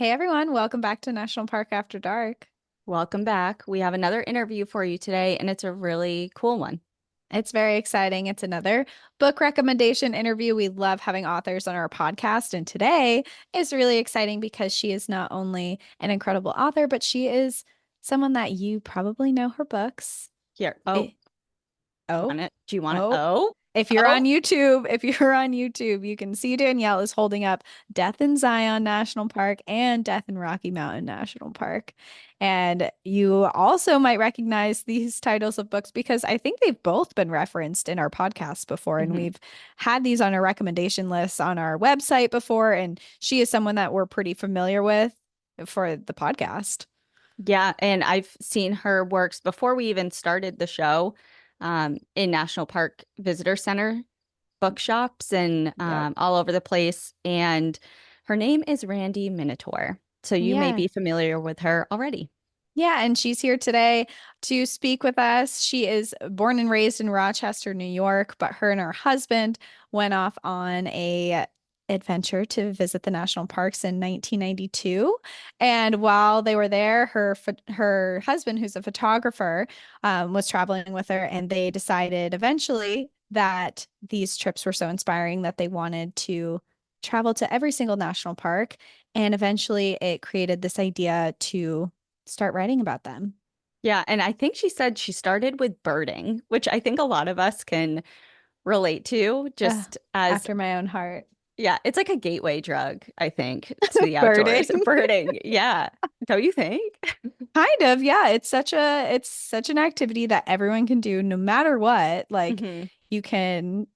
Hey everyone, welcome back to National Park After Dark. Welcome back. We have another interview for you today, and it's a really cool one. It's very exciting. It's another book recommendation interview. We love having authors on our podcast, and today is really exciting because she is not only an incredible author, but she is someone that you probably know her books. Here. Eh, oh, Want it? Do you want it? oh. Oh, If you're oh. on YouTube, you can see Danielle is holding up Death in Zion National Park and Death in Rocky Mountain National Park. And you also might recognize these titles of books because I think they've both been referenced in our podcast before. And Mhm. we've had these on our recommendation lists on our website before. And she is someone that we're pretty familiar with for the podcast. Yeah, and I've seen her works before we even started the show, in National Park Visitor Center bookshops and Yep. all over the place. And her name is Randi Minetor. So you may Yeah. be familiar with her already. Yeah, and she's here today to speak with us. She is born and raised in Rochester, New York, but her and her husband went off on a adventure to visit the national parks in 1992. And while they were there, her husband, who's a photographer, was traveling with her, and they decided eventually that these trips were so inspiring that they wanted to travel to every single national park. And eventually, it created this idea to start writing about them. Yeah, and I think she said she started with birding, which I think a lot of us can relate to Ugh, just as, after my own heart. yeah, it's like a gateway drug, I think, to the Birding. outdoors. Birding. Yeah. Don't you think? Kind of, yeah. It's such an activity that everyone can do no matter what. Like Hmm. you can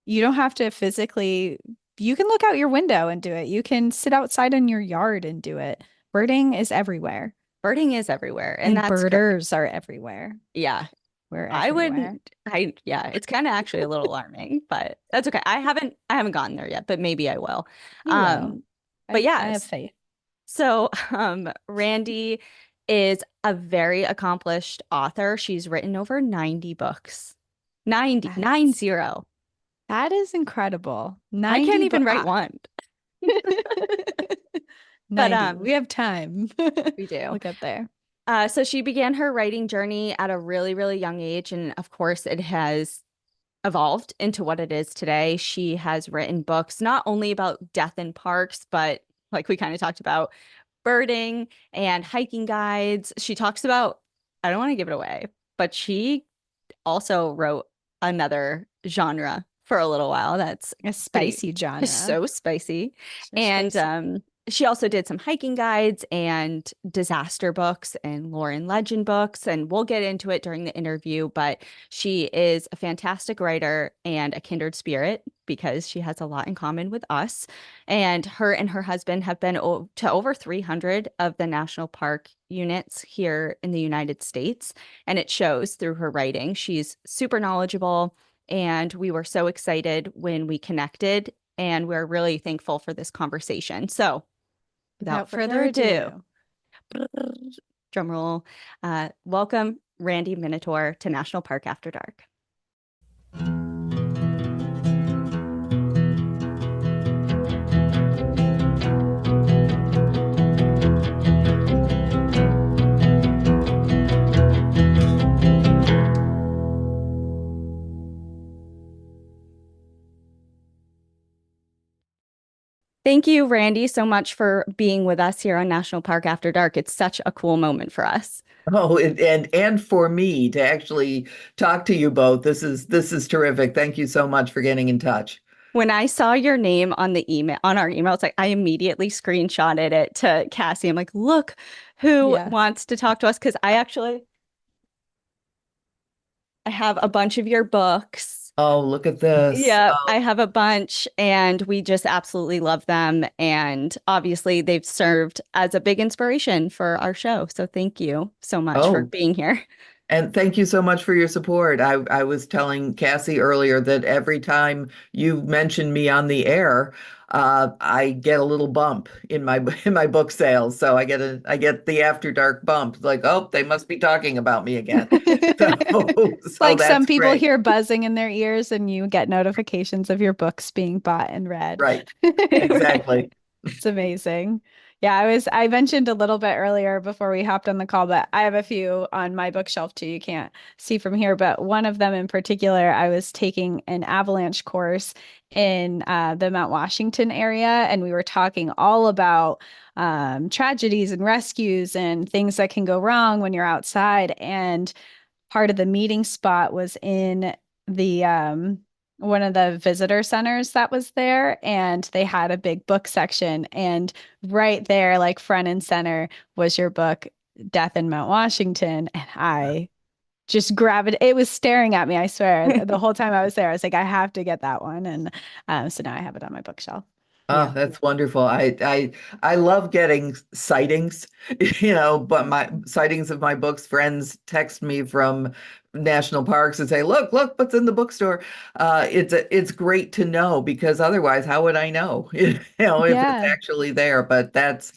you don't have to physically you can look out your window and do it. You can sit outside in your yard and do it. Birding is everywhere. Birding is everywhere, and And that's great. birders are everywhere. Yeah. We're I everywhere. wouldn't yeah, it's kind of actually a little alarming, but that's okay. I haven't gotten there yet, but maybe I will. You will. Um, but I have yes. faith. So, Randy is a very accomplished author. She's written over 90 books. 90, nine That's zero. that is incredible. I can't 90 even book. write one. But 90. We have time. we do. Look up there. So she began her writing journey at a really, really young age, and of course, it has evolved into what it is today. She has written books not only about death in parks, but like we kind of talked about, birding and hiking guides. She talks about, I don't want to give it away, but she also wrote another genre for a little while. That's A pretty spicy genre. so spicy. So And spicy. she also did some hiking guides and disaster books and lore and legend books. And we'll get into it during the interview, but she is a fantastic writer and a kindred spirit because she has a lot in common with us. And her husband have been to over 300 of the national park units here in the United States. And it shows through her writing. She's super knowledgeable. And we were so excited when we connected. And we're really thankful for this conversation. So, without Without further further ado, ado. drum roll, welcome Randi Minetor to National Park After Dark. Thank you, Randy, so much for being with us here on National Park After Dark. It's such a cool moment for us. Oh, and for me to actually talk to you both, this is terrific. Thank you so much for getting in touch. When I saw your name on the email on our email, it's like I immediately screenshotted it to Cassie. I'm like, look who Yeah. wants to talk to us because I have a bunch of your books. Oh, look at this. Yeah, Oh, I have a bunch and we just absolutely love them. And obviously, they've served as a big inspiration for our show. So thank you so much for oh, being here. and thank you so much for your support. I was telling Cassie earlier that every time you mention me on the air, I get a little bump in my in my book sales. So I get the after dark bump. Like, oh, they must be talking about me again. So so Like some that's people great. hear buzzing in their ears and you get notifications of your books being bought and read. Right. Exactly. It's amazing. Yeah, I mentioned a little bit earlier before we hopped on the call, but I have a few on my bookshelf too. You can't see from here, but one of them in particular, I was taking an avalanche course in the Mount Washington area, and we were talking all about tragedies and rescues and things that can go wrong when you're outside. And part of the meeting spot was in the one of the visitor centers that was there, and they had a big book section, and right there, like front and center, was your book Death in Mount Washington. And I just grabbed it. It was staring at me, I swear. The whole time I was there, I was like, I have to get that one. And so now I have it on my bookshelf. Oh, Yeah. that's wonderful. I love getting sightings, but my sightings of my books, friends text me from national parks and say, look, what's in the bookstore. It's great to know because otherwise, how would I know, if it's Yeah. actually there? But that's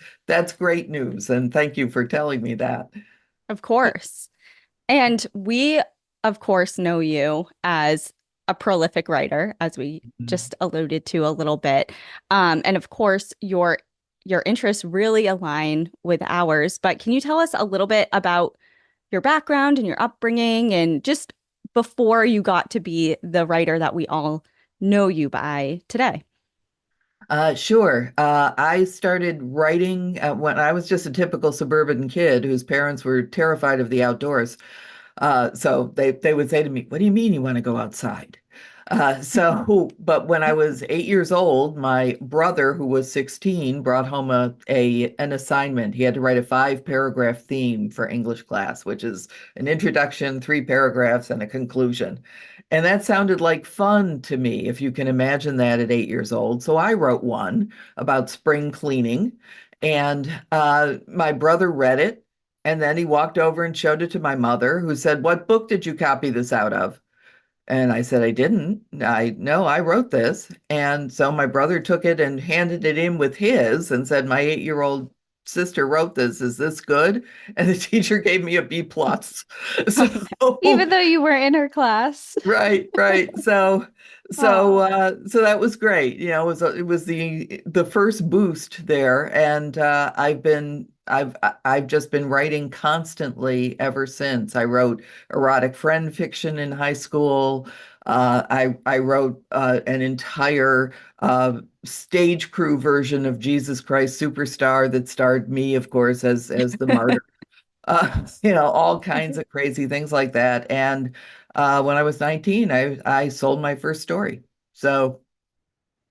great news. And thank you for telling me that. Of course. And we, of course, know you as a prolific writer, as we just alluded to a little bit. And of course, your interests really align with ours. But can you tell us a little bit about your background and your upbringing and just before you got to be the writer that we all know you by today? Sure. I started writing when I was just a typical suburban kid whose parents were terrified of the outdoors. So they would say to me, "What do you mean you want to go outside?" But when I was 8 years old, my brother, who was 16, brought home an assignment. He had to write a 5 paragraph theme for English class, which is an introduction, 3 paragraphs, and a conclusion. And that sounded like fun to me, if you can imagine that at 8 years old. So I wrote one about spring cleaning, and my brother read it. And then he walked over and showed it to my mother, who said, "What book did you copy this out of?" And I said, "I didn't. No, I wrote this." And so my brother took it and handed it in with his and said, "My 8-year-old sister wrote this. Is this good?" And the teacher gave me a B plus. Oh, So no. Even though you were in her class. right. Oh, So that was great. It was the first boost there, and I've just been writing constantly ever since. I wrote erotic friend fiction in high school. I wrote an entire stage crew version of Jesus Christ Superstar that starred me, of course, as the martyr. All kinds of crazy things like that. And when I was 19, I sold my first story. So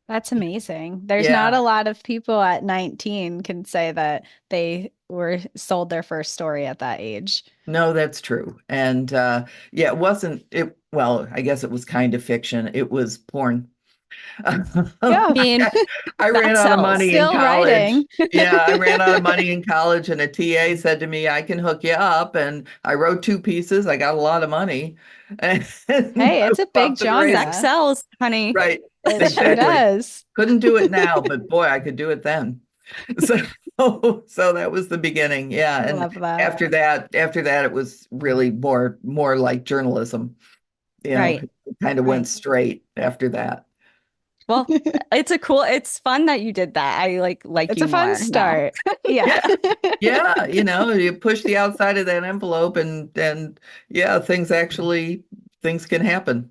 that's amazing. There's not yeah, a lot of people at 19 can say that they were sold their first story at that age. no, that's true. And yeah, well, I guess it was kind of fiction. It was porn. I Yeah, mean, I ran that out of sells. money in still college. writing. Yeah, I ran out of money in college, and a TA said to me, "I can hook you up." And I wrote 2 pieces. I got a lot of money, and Hey, I it's was a off big to the Sex races. genre. sells, honey. Right, It sure exactly. does. Couldn't do it now, but boy, I could do it then. So, so that was the beginning. Yeah, I and love that. after that, it was really more like journalism. Right. It kind of went Right. straight after that. Well, it's fun that you did that. I like It's you a fun more now. start. Yeah. Yeah, yeah, you push the outside of that envelope, and yeah, things can happen.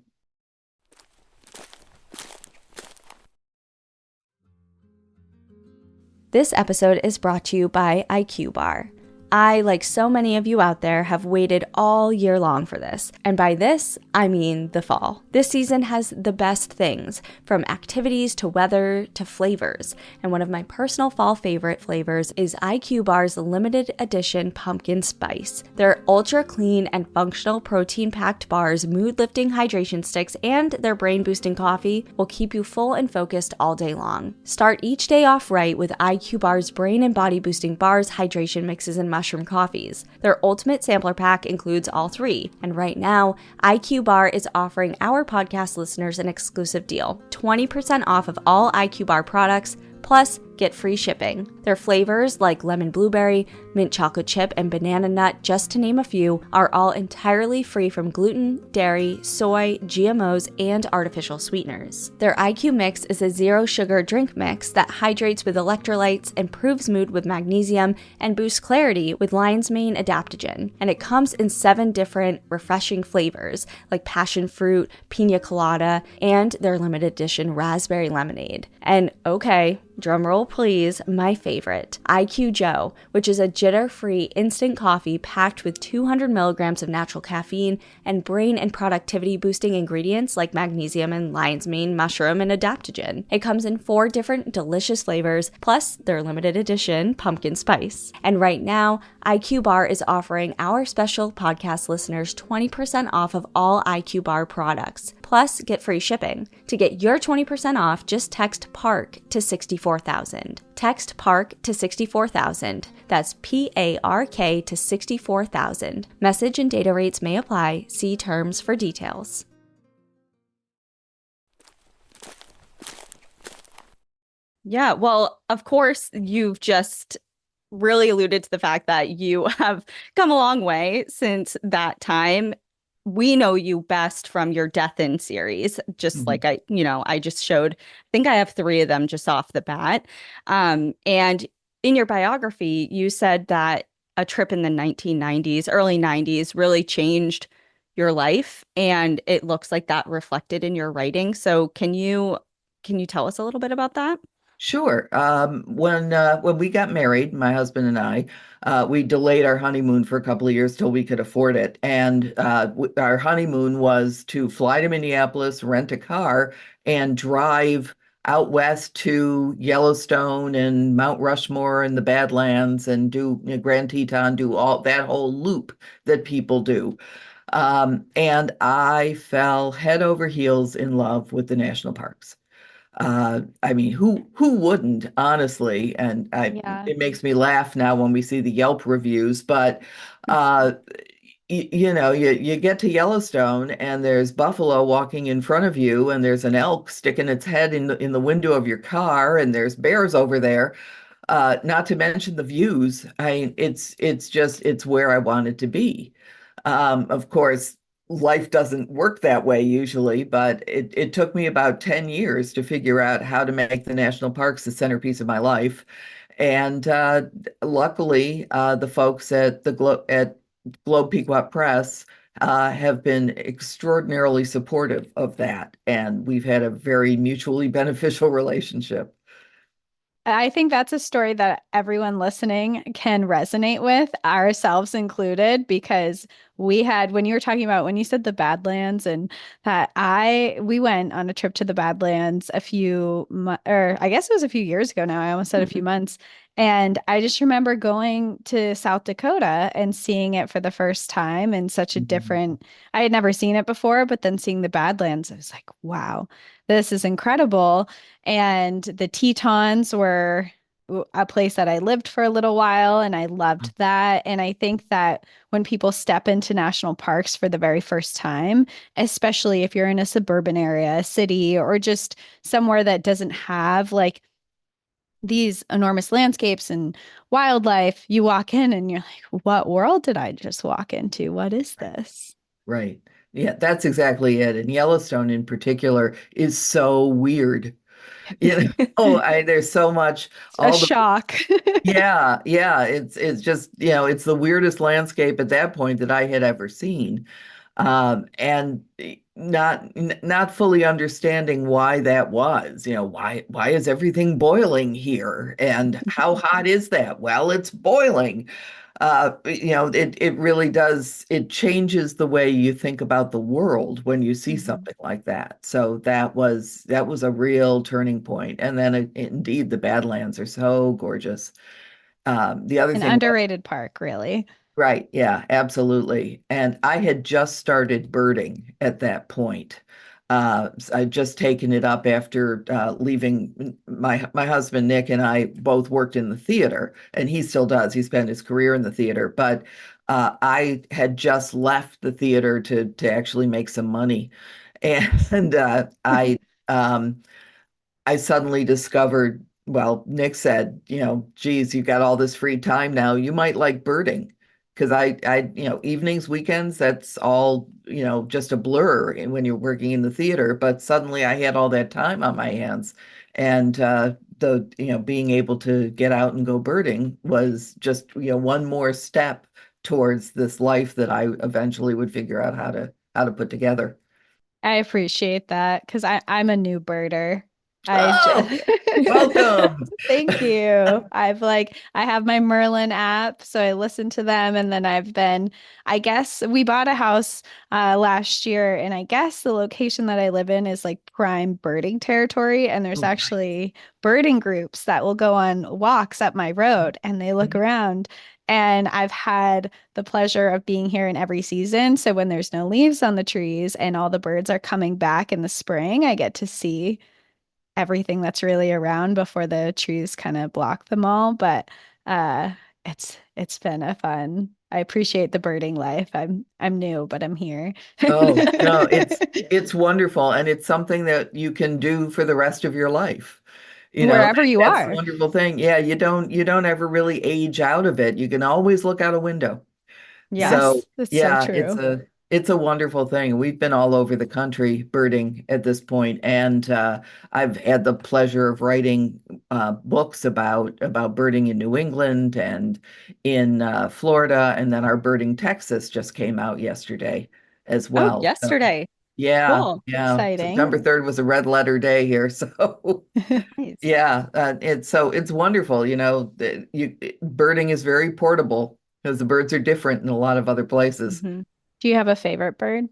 This episode is brought to you by IQ Bar. I, like so many of you out there, have waited all year long for this. And by this, I mean the fall. This season has the best things, from activities to weather to flavors. And one of my personal fall favorite flavors is IQ Bar's limited edition pumpkin spice. Their ultra clean and functional protein-packed bars, mood-lifting hydration sticks, and their brain-boosting coffee will keep you full and focused all day long. Start each day off right with IQ Bar's brain and body boosting bars, hydration mixes, and mushroom coffees. Their ultimate sampler pack includes all three, and right now, IQ Bar is offering our podcast listeners an exclusive deal: 20% off of all IQ Bar products, plus get free shipping. Their flavors, like lemon blueberry, mint chocolate chip, and banana nut, just to name a few, are all entirely free from gluten, dairy, soy, GMOs, and artificial sweeteners. Their IQ Mix is a zero-sugar drink mix that hydrates with electrolytes, improves mood with magnesium, and boosts clarity with lion's mane adaptogen. And it comes in 7 different refreshing flavors, like passion fruit, pina colada, and their limited edition raspberry lemonade. And okay, drumroll please, my favorite, IQ Joe, which is a jitter-free instant coffee packed with 200 milligrams of natural caffeine and brain and productivity boosting ingredients like magnesium and lion's mane, mushroom, and adaptogen. It comes in 4 different delicious flavors, plus their limited edition pumpkin spice. And right now, IQ Bar is offering our special podcast listeners 20% off of all IQ Bar products. Plus, get free shipping. To get your 20% off, just text PARK to 64,000. Text PARK to 64,000. That's PARK to 64,000. Message and data rates may apply. See terms for details. Yeah, well, of course, you've just really alluded to the fact that you have come a long way since that time. We know you best from your Death In series, just like I just showed. I think I have 3 of them just off the bat. And in your biography, you said that a trip in the 1990s, early 90s, really changed your life, and it looks like that reflected in your writing. So can you tell us a little bit about that? Sure. When we got married, my husband and I, we delayed our honeymoon for a couple of years till we could afford it. And our honeymoon was to fly to Minneapolis, rent a car, and drive out west to Yellowstone and Mount Rushmore and the Badlands and do Grand Teton, do all that whole loop that people do. And I fell head over heels in love with the national parks. I mean, who wouldn't, honestly? And Yeah. it makes me laugh now when we see the Yelp reviews. But you get to Yellowstone and there's buffalo walking in front of you, and there's an elk sticking its head in the window of your car, and there's bears over there. Not to mention the views. It's where I wanted to be. Of course, life doesn't work that way usually, but it took me about 10 years to figure out how to make the national parks the centerpiece of my life. And luckily, the folks at Globe Pequot Press have been extraordinarily supportive of that, and we've had a very mutually beneficial relationship. I think that's a story that everyone listening can resonate with, ourselves included, because when you were talking about when you said the Badlands and that we went on a trip to the Badlands or I guess it was a few years ago now. I almost said a few Mhm. months. And I just remember going to South Dakota and seeing it for the first time in such a Mhm. different, I had never seen it before, but then seeing the Badlands, I was like, wow, this is incredible. And the Tetons were a place that I lived for a little while, and I loved that. And I think that when people step into national parks for the very first time, especially if you're in a suburban area, a city, or just somewhere that doesn't have like these enormous landscapes and wildlife, you walk in and you're like, what world did I just walk into? What is this? Right. Yeah, that's exactly it. And Yellowstone in particular is so weird. You know, there's so much, A all the shock. yeah, it's just, it's the weirdest landscape at that point that I had ever seen. And not fully understanding why that was, why is everything boiling here? And how hot is that? Well, it's boiling. It really does, it changes the way you think about the world when you see Mhm. something like that. So that was a real turning point. And then indeed the Badlands are so gorgeous. The other An thing was, underrated park, really. right, yeah, absolutely. And I had just started birding at that point. I'd just taken it up after leaving. My husband Nick and I both worked in the theater, and he still does. He spent his career in the theater, but I had just left the theater to actually make some money, and um, I suddenly discovered well, Nick said, geez, you got all this free time now. You might like birding. Because evenings, weekends, that's all, just a blur when you're working in the theater. But suddenly I had all that time on my hands. And being able to get out and go birding was just, one more step towards this life that I eventually would figure out how to put together. I appreciate that because I'm a new birder. I Oh, just welcome. thank you. I have my Merlin app, so I listen to them, and then I guess we bought a house last year, and I guess the location that I live in is like prime birding territory, and there's Oh, actually birding groups that will go on walks up my road and they look nice. around. And I've had the pleasure of being here in every season. So when there's no leaves on the trees and all the birds are coming back in the spring, I get to see everything that's really around before the trees kind of block them all. But uh it's been a fun. I appreciate the birding life. I'm new, but I'm here. Oh, no, it's wonderful, and it's something that you can do for the rest of your life. Wherever you That's the are. wonderful thing. Yeah, you don't ever really age out of it. You can always look out a window. So, Yes, that's so yeah, it's true. a wonderful thing. We've been all over the country birding at this point, and I've had the pleasure of writing books about birding in New England and in Florida, and then our Birding Texas just came out yesterday as Oh, well. So, yesterday. yeah, Cool. yeah. Exciting. September 3rd was a red letter day here, so Nice. yeah, it's wonderful. Birding is very portable because the birds are different in a lot of other places. Mhm. Do you have a favorite bird?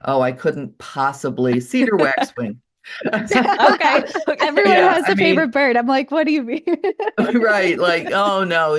Oh, I couldn't possibly cedar waxwing. Okay. Okay. Everyone Yeah, has I a favorite mean, bird. I'm like, what do you mean? right, like, oh no,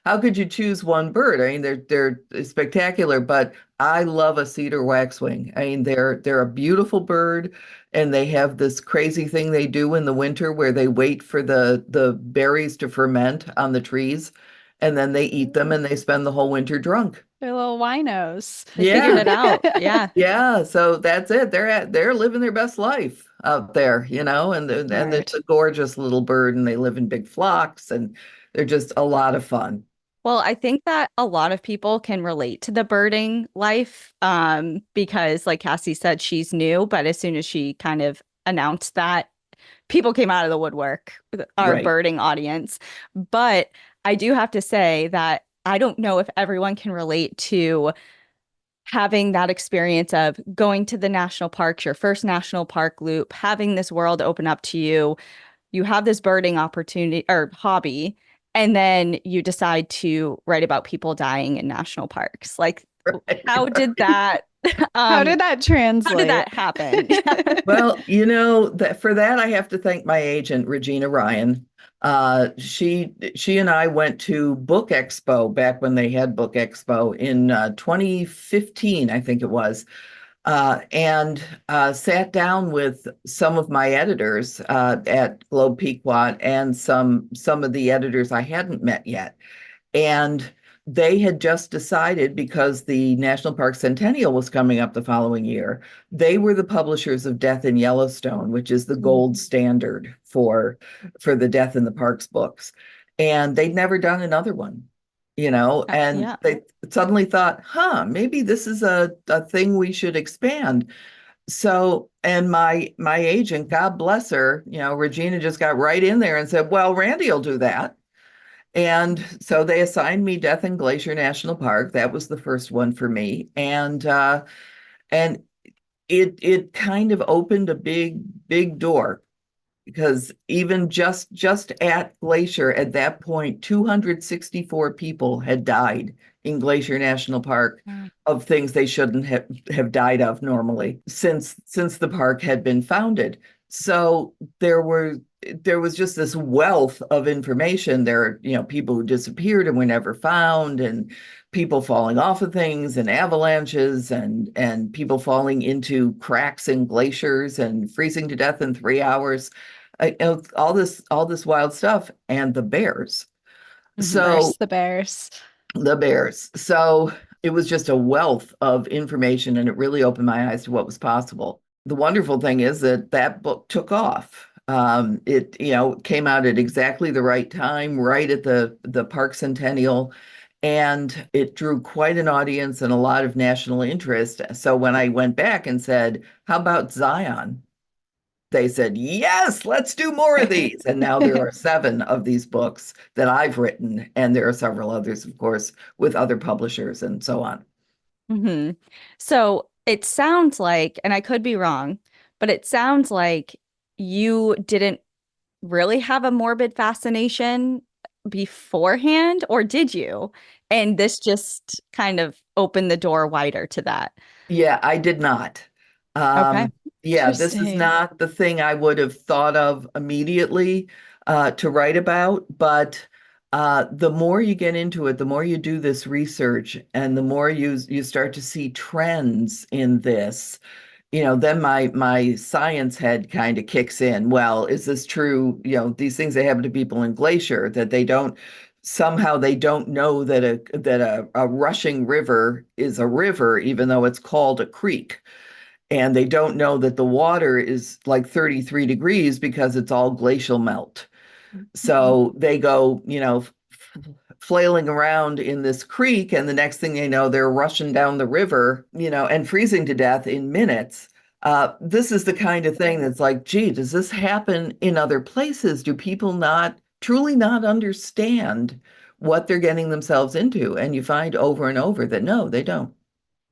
how could you choose one bird? I mean, they're spectacular, but I love a cedar waxwing. I mean, they're a beautiful bird, and they have this crazy thing they do in the winter where they wait for the berries to ferment on the trees, and then they eat them and they spend the whole winter drunk. They're little winos. They figured Yeah. it out. Yeah. Yeah, so that's it. They're living their best life out there, and it's Smart. a gorgeous little bird, and they live in big flocks, and they're just a lot of fun. Well, I think that a lot of people can relate to the birding life because, like Cassie said, she's new, but as soon as she kind of announced that, people came out of the woodwork, our Right. birding audience. But I do have to say that I don't know if everyone can relate to having that experience of going to the national parks, your first national park loop, having this world open up to you. You have this birding opportunity or hobby, and then you decide to write about people dying in national parks. Like, Right. how did Right. that How did um that how did translate? that happen? Well, that for that I have to thank my agent, Regina Ryan. She and I went to Book Expo back when they had Book Expo in 2015, I think it was. And sat down with some of my editors at Globe Pequot and some of the editors I hadn't met yet. And they had just decided because the National Park Centennial was coming up the following year, they were the publishers of Death in Yellowstone, which is the gold standard for the Death in the Parks books. And they'd never done another one, and Yeah. they suddenly thought, maybe this is a thing we should expand. So, and my agent, God bless her, Regina just got right in there and said, well, Randy will do that. And so they assigned me Death and Glacier National Park. That was the first one for me. And it kind of opened a big door because even just at Glacier at that point, 264 people had died in Glacier National Park Wow. of things they shouldn't have died of normally since the park had been founded. So there was just this wealth of information. There are, people who disappeared and were never found, and people falling off of things, and avalanches, and people falling into cracks in glaciers and freezing to death in 3 hours. All this wild stuff, and the bears. Hmm. Of So course, the bears. the bears. So it was just a wealth of information, and it really opened my eyes to what was possible. The wonderful thing is that book took off. It, came out at exactly the right time, right at the Park Centennial, and it drew quite an audience and a lot of national interest. So when I went back and said, "How about Zion?" They said, "Yes, let's do more of these." And now there are seven of these books that I've written, and there are several others, of course, with other publishers and so on. Hmm. So it sounds like, and I could be wrong, but it sounds like you didn't really have a morbid fascination beforehand, or did you? And this just kind of opened the door wider to that. Yeah, I did not. Okay. Yeah, this is Interesting. not the thing I would have thought of immediately to write about, but the more you get into it, the more you do this research, and the more you start to see trends in this, then my science head kind of kicks in. Well, is this true? These things that happen to people in Glacier that they don't know that a rushing river is a river, even though it's called a creek. And they don't know that the water is like 33 degrees because it's all glacial melt. Mhm. So they go, flailing around in this creek, and the next thing they know, they're rushing down the river, and freezing to death in minutes. This is the kind of thing that's like, gee, does this happen in other places? Do people not truly not understand what they're getting themselves into? And you find over and over that no, they don't.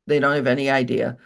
They don't have any idea.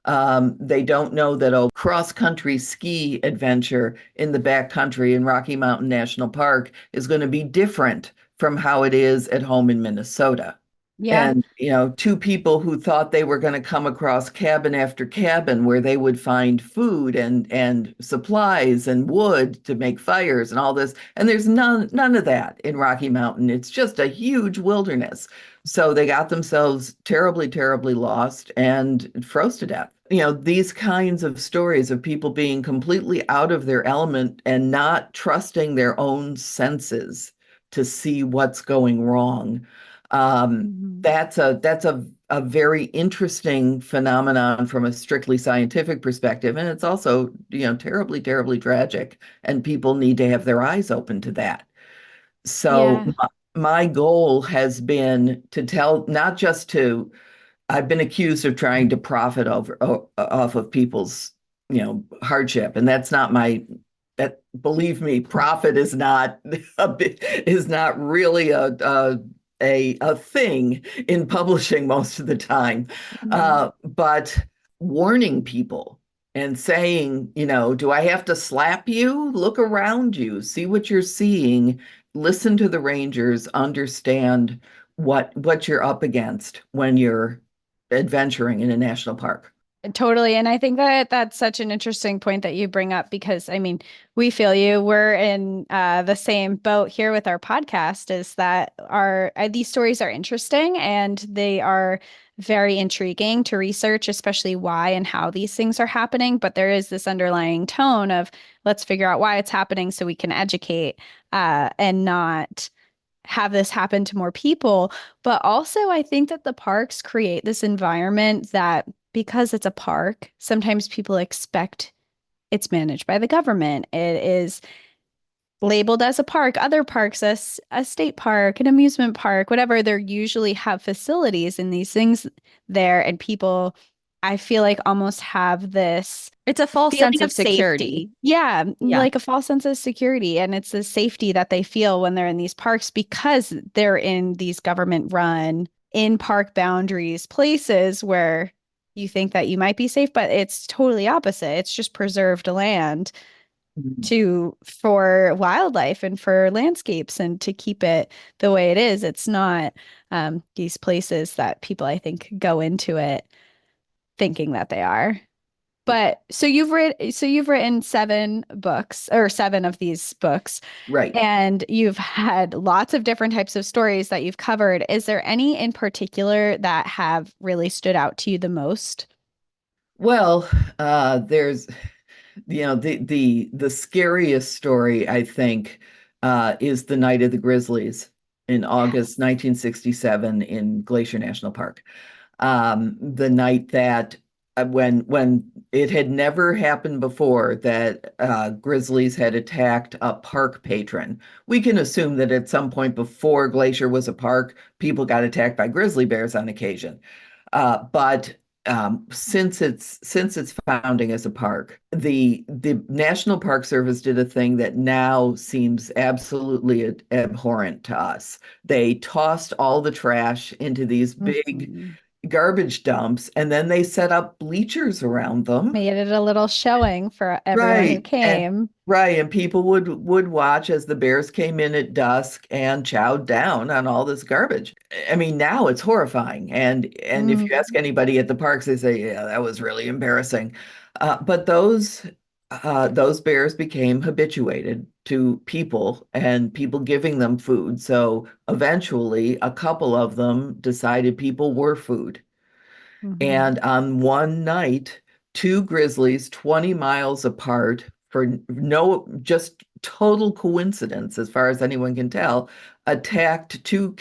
They don't know that a cross-country ski adventure in the backcountry in Rocky Mountain National Park is going to be different from how it is at home in Minnesota. Yeah. And, two people who thought they were going to come across cabin after cabin where they would find food and supplies and wood to make fires and all this. And there's none of that in Rocky Mountain. It's just a huge wilderness. So they got themselves terribly, terribly lost and froze to death. These kinds of stories of people being completely out of their element and not trusting their own senses to see what's going wrong. Um, Mhm. that's a very interesting phenomenon from a strictly scientific perspective, and it's also, terribly, terribly tragic, and people need to have their eyes open to that. So Yeah. my goal has been to tell, not just to I've been accused of trying to profit off of people's, hardship, and that's not my that believe me, profit is not is not really a thing in publishing most of the time. Mhm. But warning people and saying, do I have to slap you? Look around you, see what you're seeing, listen to the rangers, understand what you're up against when you're adventuring in a national park. Totally. And I think that that's such an interesting point that you bring up because, I mean, we feel you. We're in the same boat here with our podcast, is that these stories are interesting and they are very intriguing to research, especially why and how these things are happening. But there is this underlying tone of let's figure out why it's happening so we can educate and not have this happen to more people. But also, I think that the parks create this environment that because it's a park, sometimes people expect it's managed by the government. It is labeled as a park. Other parks, a state park, an amusement park, whatever, they usually have facilities and these things there. And people, I feel like almost have this It's a false sense feeling of of security. safety. Yeah, Yeah. like a false sense of security. And it's the safety that they feel when they're in these parks because they're in these government run, in park boundaries, places where you think that you might be safe, but it's totally opposite. It's just preserved land Mhm. to for wildlife and for landscapes and to keep it the way it is. It's not these places that people, I think, go into it thinking that they are. But so you've written seven books or seven of these books, Right. and you've had lots of different types of stories that you've covered. Is there any in particular that have really stood out to you the most? Well, there's, the scariest story, I think, is the night of the Grizzlies in August Yes. 1967 in Glacier National Park. The night that when it had never happened before that grizzlies had attacked a park patron. We can assume that at some point before Glacier was a park, people got attacked by grizzly bears on occasion. But since its founding as a park, the National Park Service did a thing that now seems absolutely abhorrent to us. They tossed all the trash into these big Mhm. garbage dumps, and then they set up bleachers around them. Made it a little showing for everyone who Right. And came. right. And people would watch as the bears came in at dusk and chowed down on all this garbage. I mean, now it's horrifying. And if you ask Mm. anybody at the parks, they say, yeah, that was really embarrassing. But those bears became habituated to people and people giving them food. So eventually a couple of them decided people were food. Mhm. And on one night, two grizzlies 20 miles apart, for no, just total coincidence, as far as anyone can tell, attacked two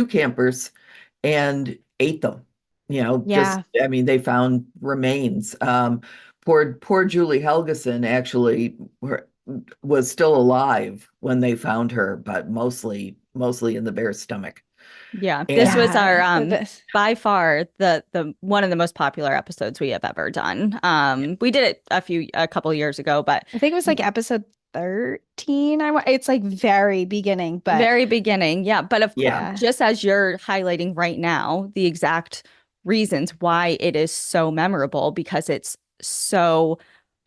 campers and ate them. Just, Yeah. I mean, they found remains. Poor Julie Helgeson actually was still alive when they found her, but mostly in the bear's stomach. Yeah, this And was our Yeah. This, by far the one of the most popular episodes we have ever done. We did it a couple years ago, but I think it was like episode 13. It's like very beginning, but very beginning. Yeah, but of course, yeah, yeah, just as you're highlighting right now, the exact reasons why it is so memorable because it's so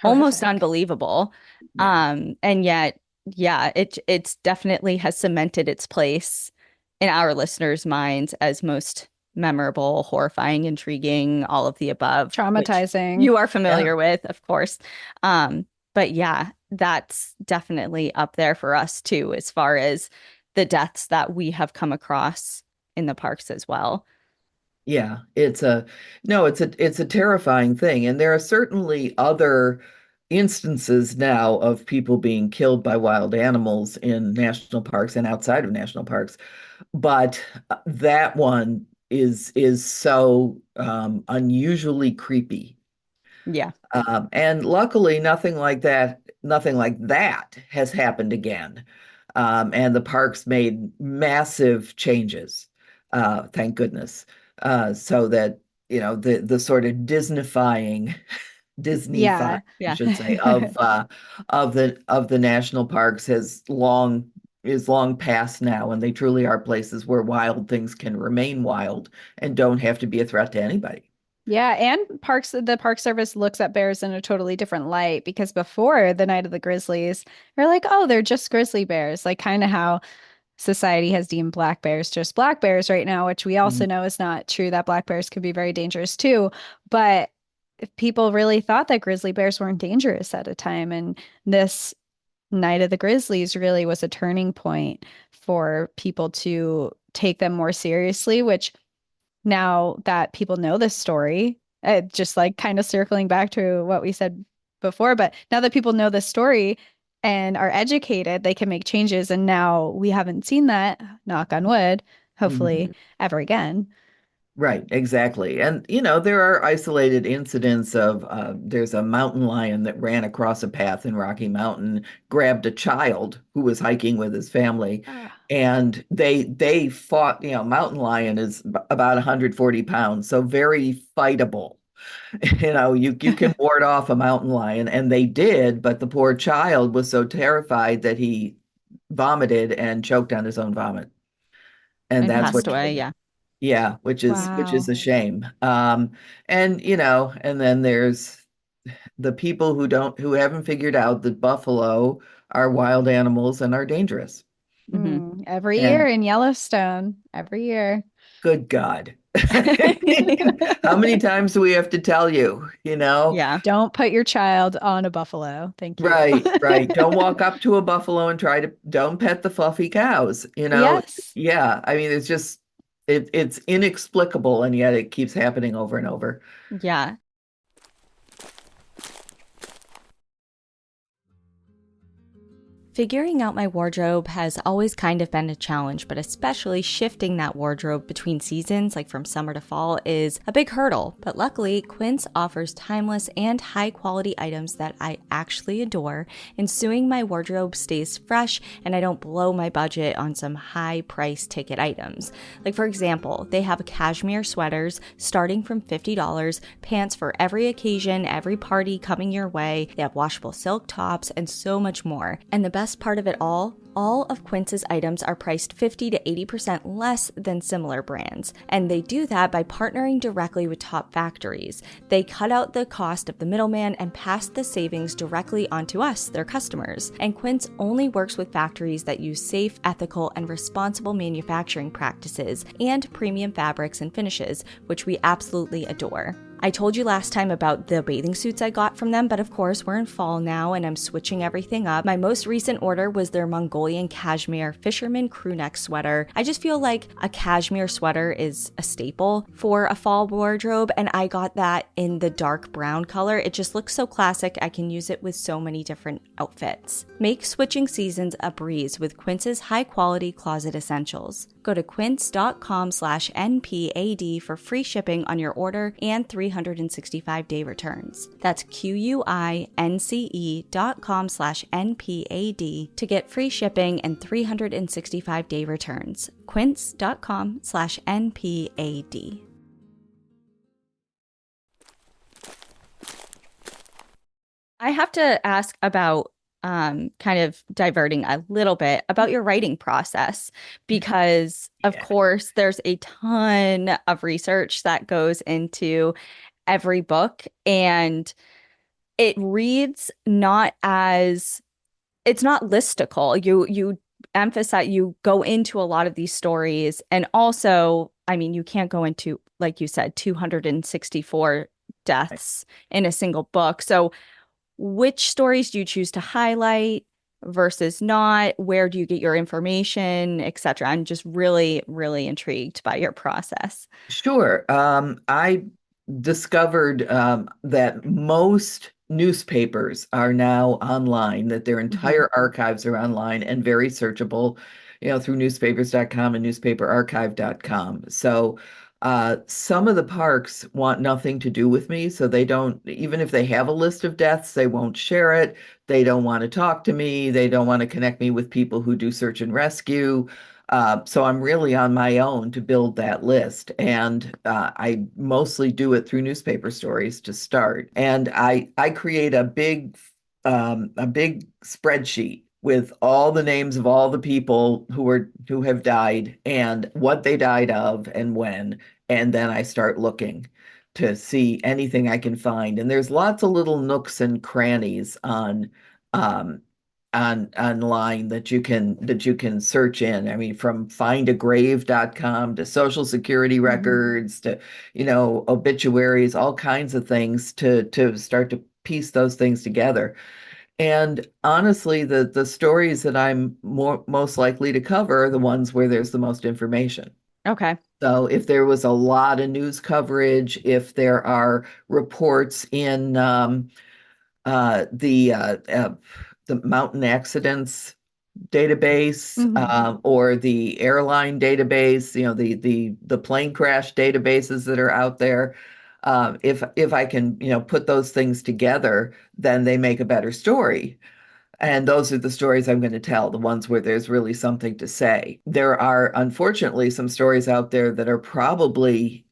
almost horrific. unbelievable. yeah. And yet, yeah, it's definitely has cemented its place in our listeners' minds as most memorable, horrifying, intriguing, all of the above, which Traumatizing. you are Yeah. familiar with, of course. But yeah, that's definitely up there for us too, as far as the deaths that we have come across in the parks as well. Yeah, it's a terrifying thing. And there are certainly other instances now of people being killed by wild animals in national parks and outside of national parks. But that one is so unusually creepy. Yeah. And luckily, nothing like that has happened again. And the parks made massive changes, thank goodness, so that the sort of Disneyfying, Yeah. I Yeah. should say, of the national parks is long past now, and they truly are places where wild things can remain wild and don't have to be a threat to anybody. Yeah, and the Park Service looks at bears in a totally different light because before the Night of the Grizzlies, they're like, oh, they're just grizzly bears, like kind of how society has deemed black bears just black bears right now, which we also Mhm. know is not true, that black bears could be very dangerous too. But if people really thought that grizzly bears weren't dangerous at a time, and this Night of the Grizzlies really was a turning point for people to take them more seriously, which now that people know this story, just like kind of circling back to what we said before, but now that people know this story and are educated, they can make changes. And now we haven't seen that, knock on wood, Mhm. hopefully ever again. Right, exactly. And, there are isolated incidents of there's a mountain lion that ran across a path in Rocky Mountain, grabbed a child who was hiking with his family, Ah. and they fought, mountain lion is about 140 pounds, so very fightable. You can ward off a mountain lion, and they did, but the poor child was so terrified that he vomited and choked on his own vomit. And And that's passed what away. killed him. Yeah. Yeah, which is Wow. a shame. And then there's the people who haven't figured out that buffalo are wild animals and are dangerous. Hmm. Every year And in Yellowstone, every year. good God. How many times do we have to tell you, Yeah. Don't put your child on a buffalo. Thank you. Right, right. Don't walk up to a buffalo and don't pet the fluffy cows, Yes. Yeah, I mean, it's inexplicable, and yet it keeps happening over and over. Yeah. Figuring out my wardrobe has always kind of been a challenge, but especially shifting that wardrobe between seasons, like from summer to fall, is a big hurdle. But luckily, Quince offers timeless and high quality items that I actually adore, ensuring my wardrobe stays fresh and I don't blow my budget on some high price ticket items. Like, for example, they have cashmere sweaters starting from $50, pants for every occasion, every party coming your way. They have washable silk tops and so much more. And the best part of it all of Quince's items are priced 50 to 80% less than similar brands. And they do that by partnering directly with top factories. They cut out the cost of the middleman and pass the savings directly onto us, their customers. And Quince only works with factories that use safe, ethical, and responsible manufacturing practices and premium fabrics and finishes, which we absolutely adore. I told you last time about the bathing suits I got from them, but of course we're in fall now and I'm switching everything up. My most recent order was their Mongolian cashmere fisherman crewneck sweater. I just feel like a cashmere sweater is a staple for a fall wardrobe, and I got that in the dark brown color. It just looks so classic. I can use it with so many different outfits. Make switching seasons a breeze with Quince's high quality closet essentials. Go to quince.com/NPAD for free shipping on your order and 365-day returns. That's QUINCE.com/NPAD to get free shipping and 365-day returns. Quince.com/NPAD. I have to ask about kind of diverting a little bit about your writing process, because of course there's a ton of research that goes into every book, and it reads not as, it's not listicle. You emphasize, you go into a lot of these stories, and also, I mean, you can't go into, like you said, 264 deaths in a single book. So which stories do you choose to highlight versus not? Where do you get your information, etc.? I'm just really, really intrigued by your process. Sure. I discovered that most newspapers are now online, that their Mhm. entire archives are online and very searchable, through newspapers.com and newspaperarchive.com. So some of the parks want nothing to do with me. So they don't, even if they have a list of deaths, they won't share it. They don't want to talk to me. They don't want to connect me with people who do search and rescue. So I'm really on my own to build that list. And I mostly do it through newspaper stories to start. And I create a big spreadsheet with all the names of all the people who have died and what they died of and when. And then I start looking to see anything I can find. And there's lots of little nooks and crannies um, on online that you can search in. I mean, from findagrave.com to social security Mhm. records to, obituaries, all kinds of things to start to piece those things together. And honestly, the stories that I'm most likely to cover are the ones where there's the most information. Okay. So if there was a lot of news coverage, if there are reports in the mountain accidents database, Mhm. or the airline database, the plane crash databases that are out there. If I can, put those things together, then they make a better story. And those are the stories I'm going to tell, the ones where there's really something to say. There are, unfortunately, some stories out there that are probably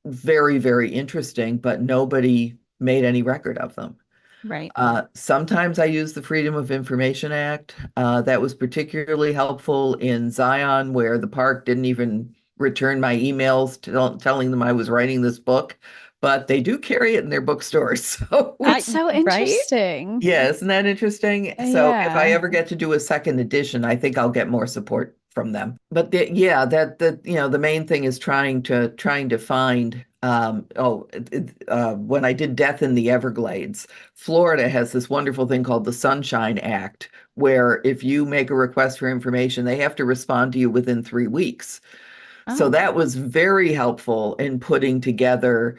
very, very interesting, but nobody made any record of them. Right. Sometimes I use the Freedom of Information Act. That was particularly helpful in Zion, where the park didn't even return my emails telling them I was writing this book, but they do carry it in their bookstores. So That's I so right? interesting. yeah, isn't that interesting? So if I Yeah. ever get to do a second edition, I think I'll get more support from them. But yeah, the main thing is trying to find when I did Death in the Everglades, Florida has this wonderful thing called the Sunshine Act, where if you make a request for information, they have to respond to you within 3 weeks. So Oh, that was very helpful in putting together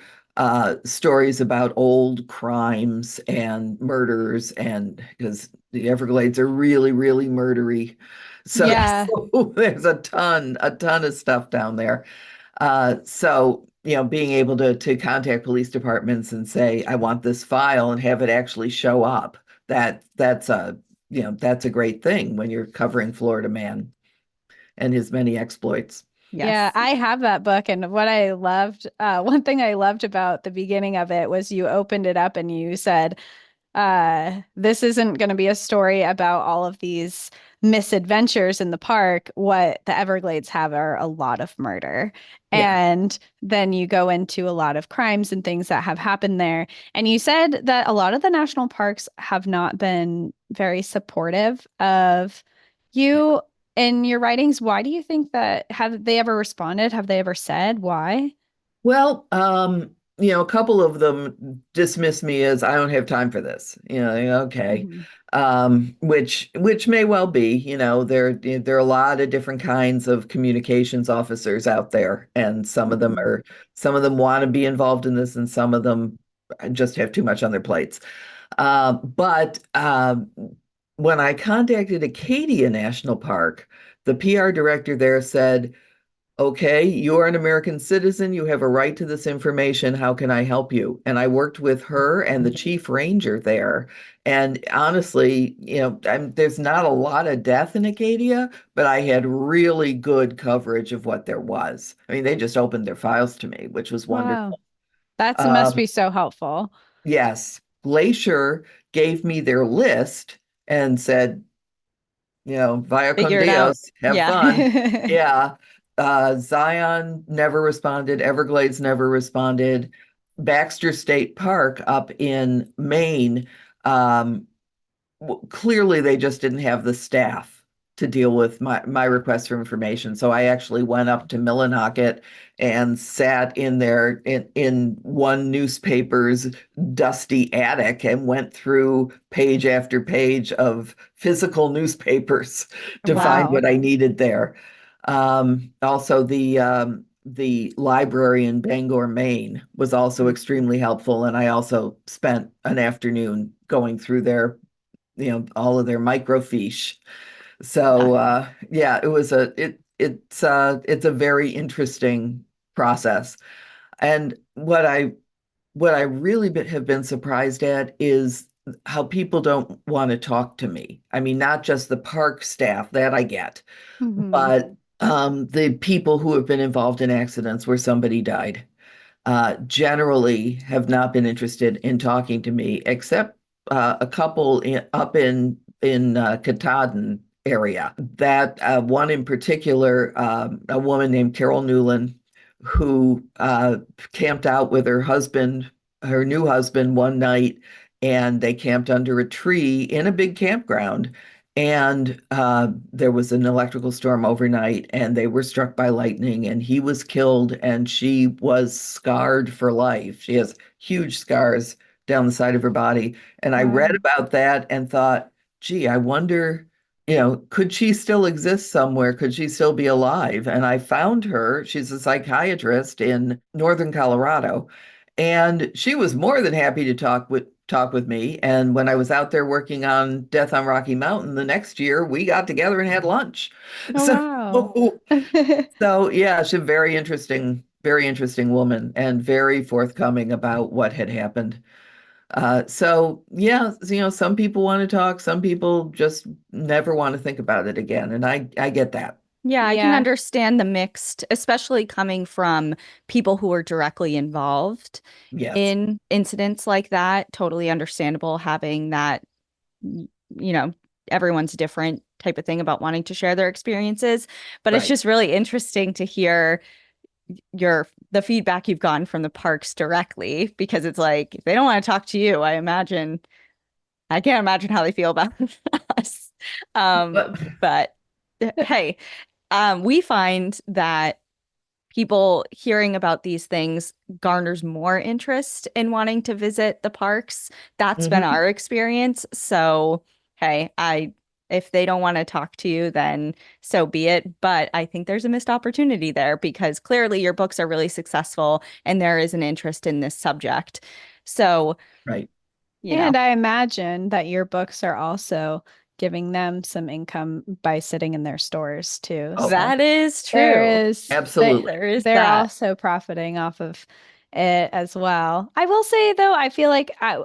stories about old crimes and murders, and because the Everglades are really, really murdery. So, Yeah. so there's a ton of stuff down there. So, being able to contact police departments and say, I want this file and have it actually show up, that's a great thing when you're covering Florida Man and his many exploits. Yeah, Yes. I have that book. And what I loved, one thing I loved about the beginning of it was you opened it up and you said, this isn't going to be a story about all of these misadventures in the park. What the Everglades have are a lot of murder. Yeah. And then you go into a lot of crimes and things that have happened there. And you said that a lot of the national parks have not been very supportive of you in your writings. Why do you think that? Have they ever responded? Have they ever said why? Well, a couple of them dismiss me as I don't have time for this. Okay. Mhm. Which may well be, there are a lot of different kinds of communications officers out there, and Mhm. some of them want to be involved in this, and some of them just have too much on their plates. But when I contacted Acadia National Park, the PR director there said, okay, you're an American citizen. You have a right to this information. How can I help you? And I worked with her and the chief ranger there. And honestly, there's not a lot of death in Acadia, but I had really good coverage of what there was. I mean, they just opened their files to me, which was Wow. wonderful. That's must Um, be so helpful. yes, Glacier gave me their list and said, via con Figure it out. Dios, have Yeah. fun. Yeah. Zion never responded. Everglades never responded. Baxter State Park up in Maine, um, clearly they just didn't have the staff to deal with my request for information. So I actually went up to Millinocket and sat in there in one newspaper's dusty attic and went through page after page of physical newspapers to find Wow. Wow. what I needed there. Also, the library in Bangor, Maine was also extremely helpful. And I also spent an afternoon going through their all of their microfiche. Yeah. So yeah, it's a very interesting process. And what I really have been surprised at is how people don't want to talk to me. I mean, not just the park staff, that I get, Hmm. but the people who have been involved in accidents where somebody died generally have not been interested in talking to me, except a couple up in Katahdin area. That one in particular, a woman named Carol Newland, who camped out with her new husband, one night, and they camped under a tree in a big campground. And there was an electrical storm overnight, and they were struck by lightning, and he was killed, and she was scarred for life. She has huge scars down the side of her body. And I read Wow. about that and thought, gee, I wonder, could she still exist somewhere? Could she still be alive? And I found her. She's a psychiatrist in northern Colorado. And she was more than happy to talk with me. And when I was out there working on Death on Rocky Mountain the next year, we got together and had lunch. Oh, So wow. so yeah, she's a very interesting woman and very forthcoming about what had happened. So yeah, some people want to talk, some people just never want to think about it again, and I get that. Yeah, I can Yeah. understand the mixed, especially coming from people who are directly involved Yes, in incidents like that. Totally understandable having that, you know, everyone's different type of thing about wanting to share their experiences. But it's right. just really interesting to hear the feedback you've gotten from the parks directly, because it's like if they don't want to talk to you, I can't imagine how they feel about us. But But hey, we find that people hearing about these things garners more interest in wanting to visit the parks. That's been mhm, our experience. So, hey, if they don't want to talk to you, then so be it. But I think there's a missed opportunity there because clearly your books are really successful and there is an interest in this subject. So, right. you know. And I imagine that your books are also giving them some income by sitting in their stores too. Oh, So That is there true. is absolutely. There is they're that. also profiting off of it as well. I will say though, I feel like I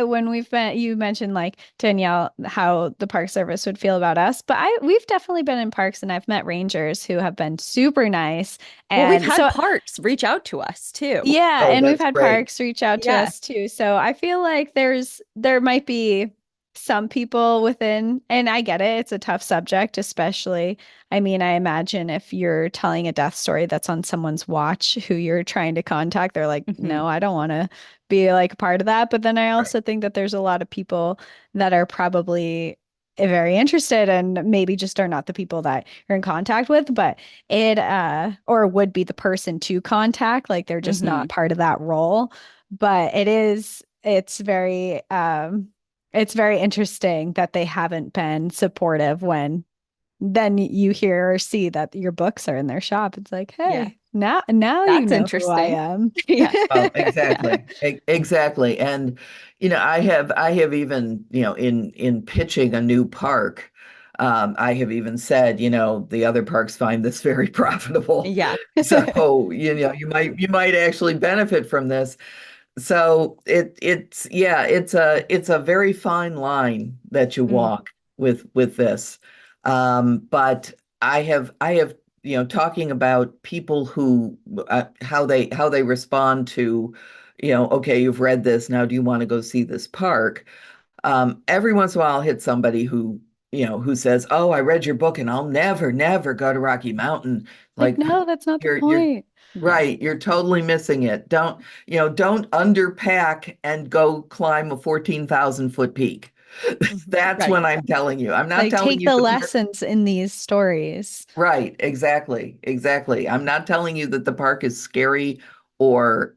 when we've been you mentioned like Danielle how the Park Service would feel about us, but we've definitely been in parks and I've met rangers who have been super nice. Well, we've And had so parks reach out to us too. yeah, Oh, and we've that's had great. parks reach out to Yeah. us too. So I feel like there might be some people within, and I get it, it's a tough subject, especially. I mean, I imagine if you're telling a death story that's on someone's watch who you're trying to contact, they're like, Hmm. no, I don't want to be like a part of that. But then I Right. also think that there's a lot of people that are probably very interested and maybe just are not the people that you're in contact with. But it or would be the person to contact, like they're just Hmm. not part of that role. But it's very interesting that they haven't been supportive when then you hear or see that your books are in their shop. It's like, Yeah. hey, now you That's know who I interesting. am. Yeah. Well, Yeah. exactly. Exactly. And I have even, in pitching a new park, I have even said, the other parks find this very profitable. Yeah. So, you might actually benefit from this. So it's a very fine line that you Mm. walk with this. But I have talking about people who how they respond to, okay, you've read this, now do you want to go see this park? Every once in a while I'll hit somebody who says, "Oh, I read your book and I'll never, never go to Rocky Mountain." Like, Like, no, that's not the you're point. Yeah. right, you're totally missing it. Don't underpack and go climb a 14,000-foot peak. Mhm. That's Right. when I'm telling you. I'm not Like, telling take you the the park. lessons in these stories. Right, exactly, exactly. I'm not telling you that the park is scary or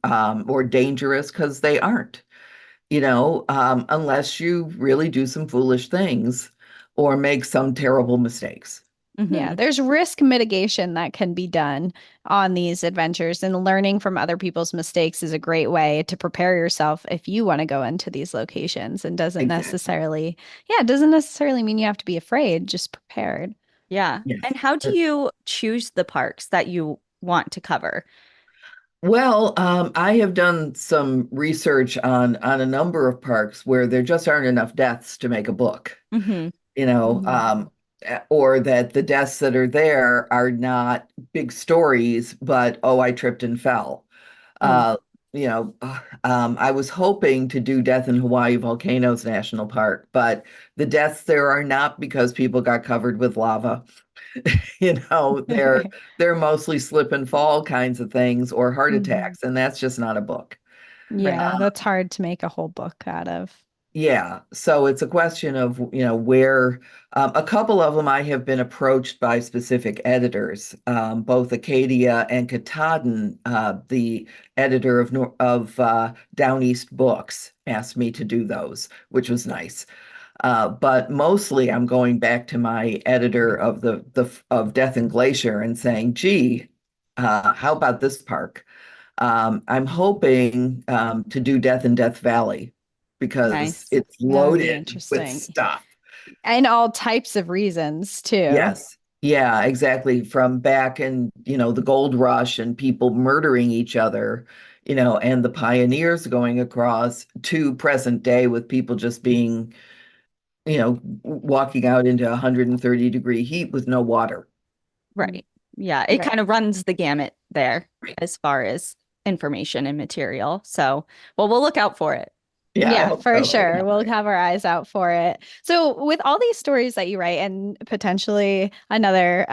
dangerous because they aren't. Unless you really do some foolish things or make some terrible mistakes. Yeah, Hmm. there's risk mitigation that can be done on these adventures, and learning from other people's mistakes is a great way to prepare yourself if you want to go into these locations and Exactly. it doesn't necessarily mean you have to be afraid, just prepared. Yeah. Yes. And how do you choose the parks that you want to cover? Well, I have done some research on a number of parks where there just aren't enough deaths to make a book, Hmm. you know, Mhm. um, or that the deaths that are there are not big stories, but oh, I tripped and fell. Mm. Uh, I was hoping to do Death in Hawaii Volcanoes National Park, but the deaths there are not because people got covered with lava. They're mostly slip and fall kinds of things or heart Mhm. attacks, and that's just not a book. Right. Yeah, that's hard to make a whole book out of. Yeah, so it's a question of, where a couple of them I have been approached by specific editors, both Acadia and Katahdin, the editor of Down East Books, asked me to do those, which was nice. But mostly I'm going back to my editor of Death and Glacier and saying, gee, how about this park? I'm hoping to do Death in Death Valley because Nice. it's That would be loaded with interesting. stuff. And all types of reasons too. Yes. Yeah, exactly. From back in, the gold rush and people murdering each other, and the pioneers going across to present day with people just being, walking out into 130-degree heat with no water. Right. Yeah. It Right. kind of runs the gamut there as far as information and material. So, well, we'll look out for it. Yeah, I Yeah, hope for so. sure. We'll have our eyes out for it. So, with all these stories that you write and potentially another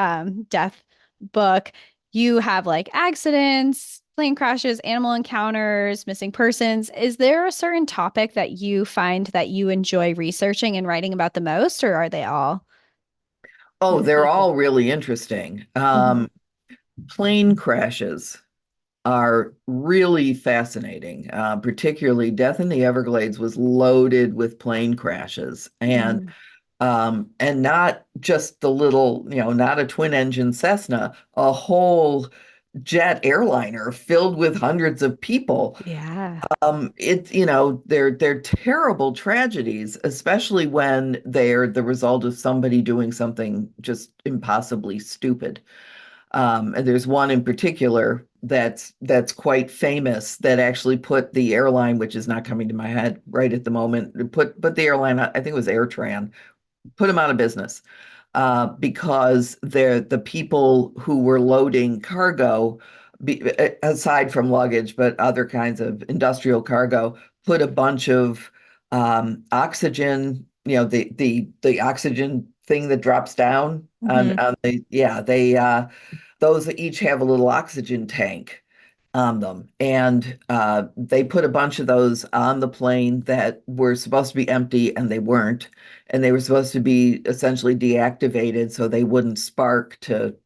death book, you have like accidents, plane crashes, animal encounters, missing persons. Is there a certain topic that you find that you enjoy researching and writing about the most, or are they all Oh, they're equal? all really interesting. Mhm. Plane crashes are really fascinating. Particularly Death in the Everglades was loaded with plane crashes, Mhm. and not just the little, not a twin engine Cessna, a whole jet airliner filled with hundreds of people. Yeah. They're terrible tragedies, especially when they're the result of somebody doing something just impossibly stupid. And there's one in particular that's quite famous that actually put the airline, which is not coming to my head right at the moment, put the airline, I think it was AirTran, put them out of business because the people who were loading cargo, aside from luggage, but other kinds of industrial cargo, put a bunch of oxygen, the oxygen thing that drops down Hmm. on the yeah they those each have a little oxygen tank on them. And they put a bunch of those on the plane that were supposed to be empty and they weren't. And they were supposed to be essentially deactivated so they wouldn't spark to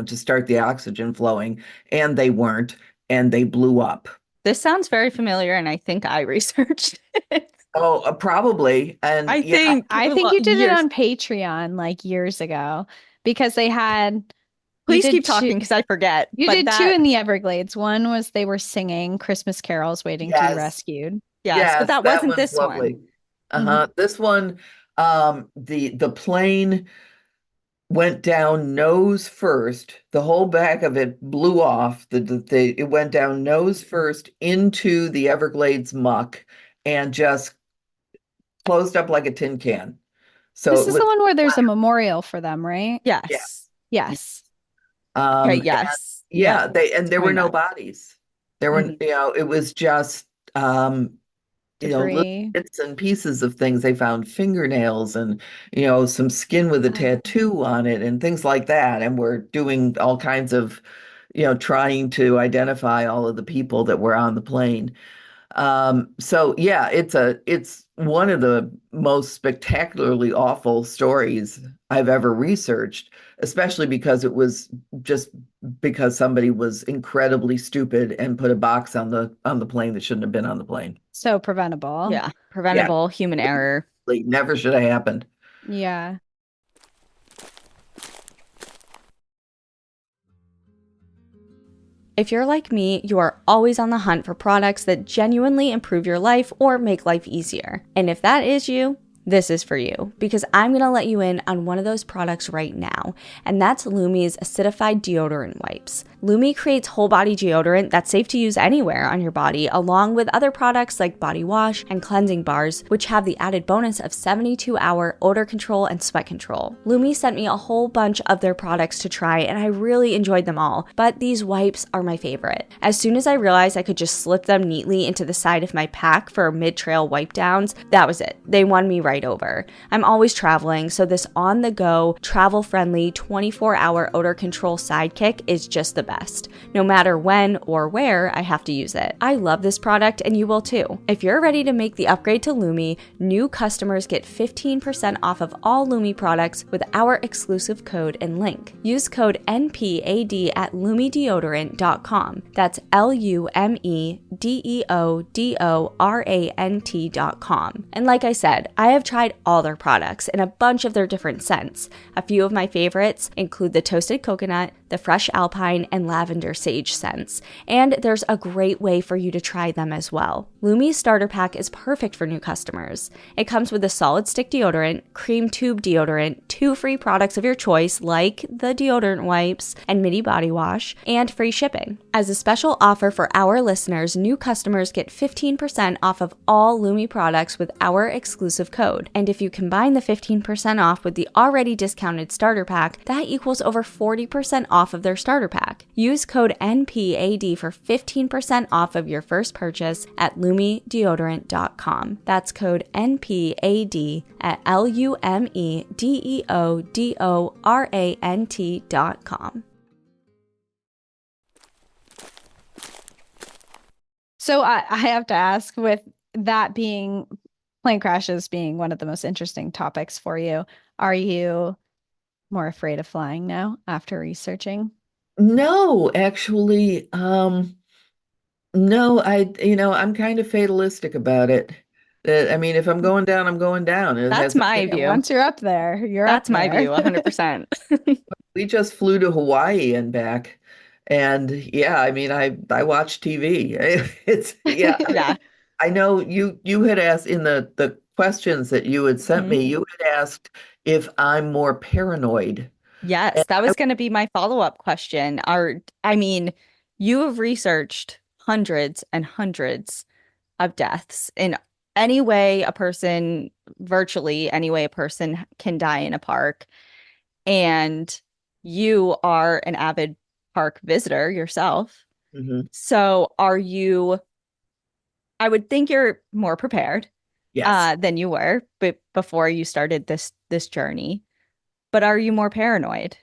start the oxygen flowing. And they weren't, and they blew up. This sounds very familiar, and I think I researched it. Oh, probably. And I yeah, think I think you did it years. on Patreon like years ago because you Please did keep two talking because I forget. you But did two that, in the Everglades. One was they were singing Christmas carols waiting to be yes, rescued. yes, but yes, that that wasn't one's this one. lovely. Mhm. This one, the plane went down nose first. The whole back of it blew off. It went down nose first into the Everglades muck and just closed up like a tin can. So This it is was the one where there's a memorial for them, right? yeah. Yes. Yes. Okay, And yes. Yeah. yeah, there were Coming no back. bodies. There were, Mhm. it was just little Debris. bits and pieces of things. They found fingernails and, some skin with a tattoo on it and things like that. And we're doing all kinds of, trying to identify all of the people that were on the plane. So yeah, it's one of the most spectacularly awful stories I've ever researched, especially because it was just because somebody was incredibly stupid and put a box on the plane that shouldn't have been on the plane. So preventable. Yeah. Yeah, Preventable human error. like, never should have happened. Yeah. If you're like me, you are always on the hunt for products that genuinely improve your life or make life easier. And if that is you, this is for you because I'm going to let you in on one of those products right now, and that's Lumi's acidified deodorant wipes. Lumi creates whole body deodorant that's safe to use anywhere on your body, along with other products like body wash and cleansing bars, which have the added bonus of 72-hour odor control and sweat control. Lumi sent me a whole bunch of their products to try, and I really enjoyed them all, but these wipes are my favorite. As soon as I realized I could just slip them neatly into the side of my pack for mid-trail wipe downs, that was it. They won me right over. I'm always traveling, so this on-the-go, travel-friendly 24-hour odor control sidekick is just the best, no matter when or where I have to use it. I love this product and you will too. If you're ready to make the upgrade to Lumi, new customers get 15% off of all Lumi products with our exclusive code and link. Use code NPAD at lumideodorant.com. That's LUMEDEODORANT.com. And like I said, I have tried all their products in a bunch of their different scents. A few of my favorites include the toasted coconut, the fresh alpine, and lavender sage scents. And there's a great way for you to try them as well. Lumi's starter pack is perfect for new customers. It comes with a solid stick deodorant, cream tube deodorant, 2 free products of your choice like the deodorant wipes and midi body wash, and free shipping. As a special offer for our listeners, new customers get 15% off of all Lumi products with our exclusive code. And if you combine the 15% off with the already discounted starter pack, that equals over 40% off of their starter pack. Use code NPAD for 15% off of your first purchase at lumideodorant.com. That's code NPAD at LUMEDEODORANT.com. So I have to ask, with that being plane crashes being one of the most interesting topics for you, are you more afraid of flying now after researching? No, actually, no, I'm kind of fatalistic about it. I mean, if I'm going down, I'm going down. It That's has my nothing. Yeah, view. once you're up there, you're up That's my there. view, 100%. We just flew to Hawaii and back. And yeah, I mean, I watch TV. It's yeah. Yeah. I know you had asked in the questions that you had sent Mhm. me, you had asked if I'm more paranoid. Yes, And that I, was going to be my follow-up question. I mean, you have researched hundreds and hundreds of deaths in any way a person, virtually any way a person can die in a park. And you are an avid park visitor yourself. Mhm. So I would think you're more prepared Yes. than you were before you started this journey. But are you more paranoid?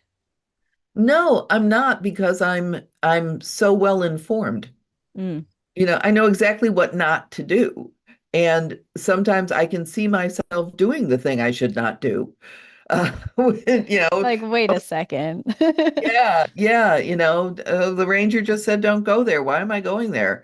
No, I'm not because I'm so well informed. Mm. I know exactly what not to do. And sometimes I can see myself doing the thing I should not do. When, Like, wait a second. yeah, yeah, the ranger just said don't go there. Why am I going there?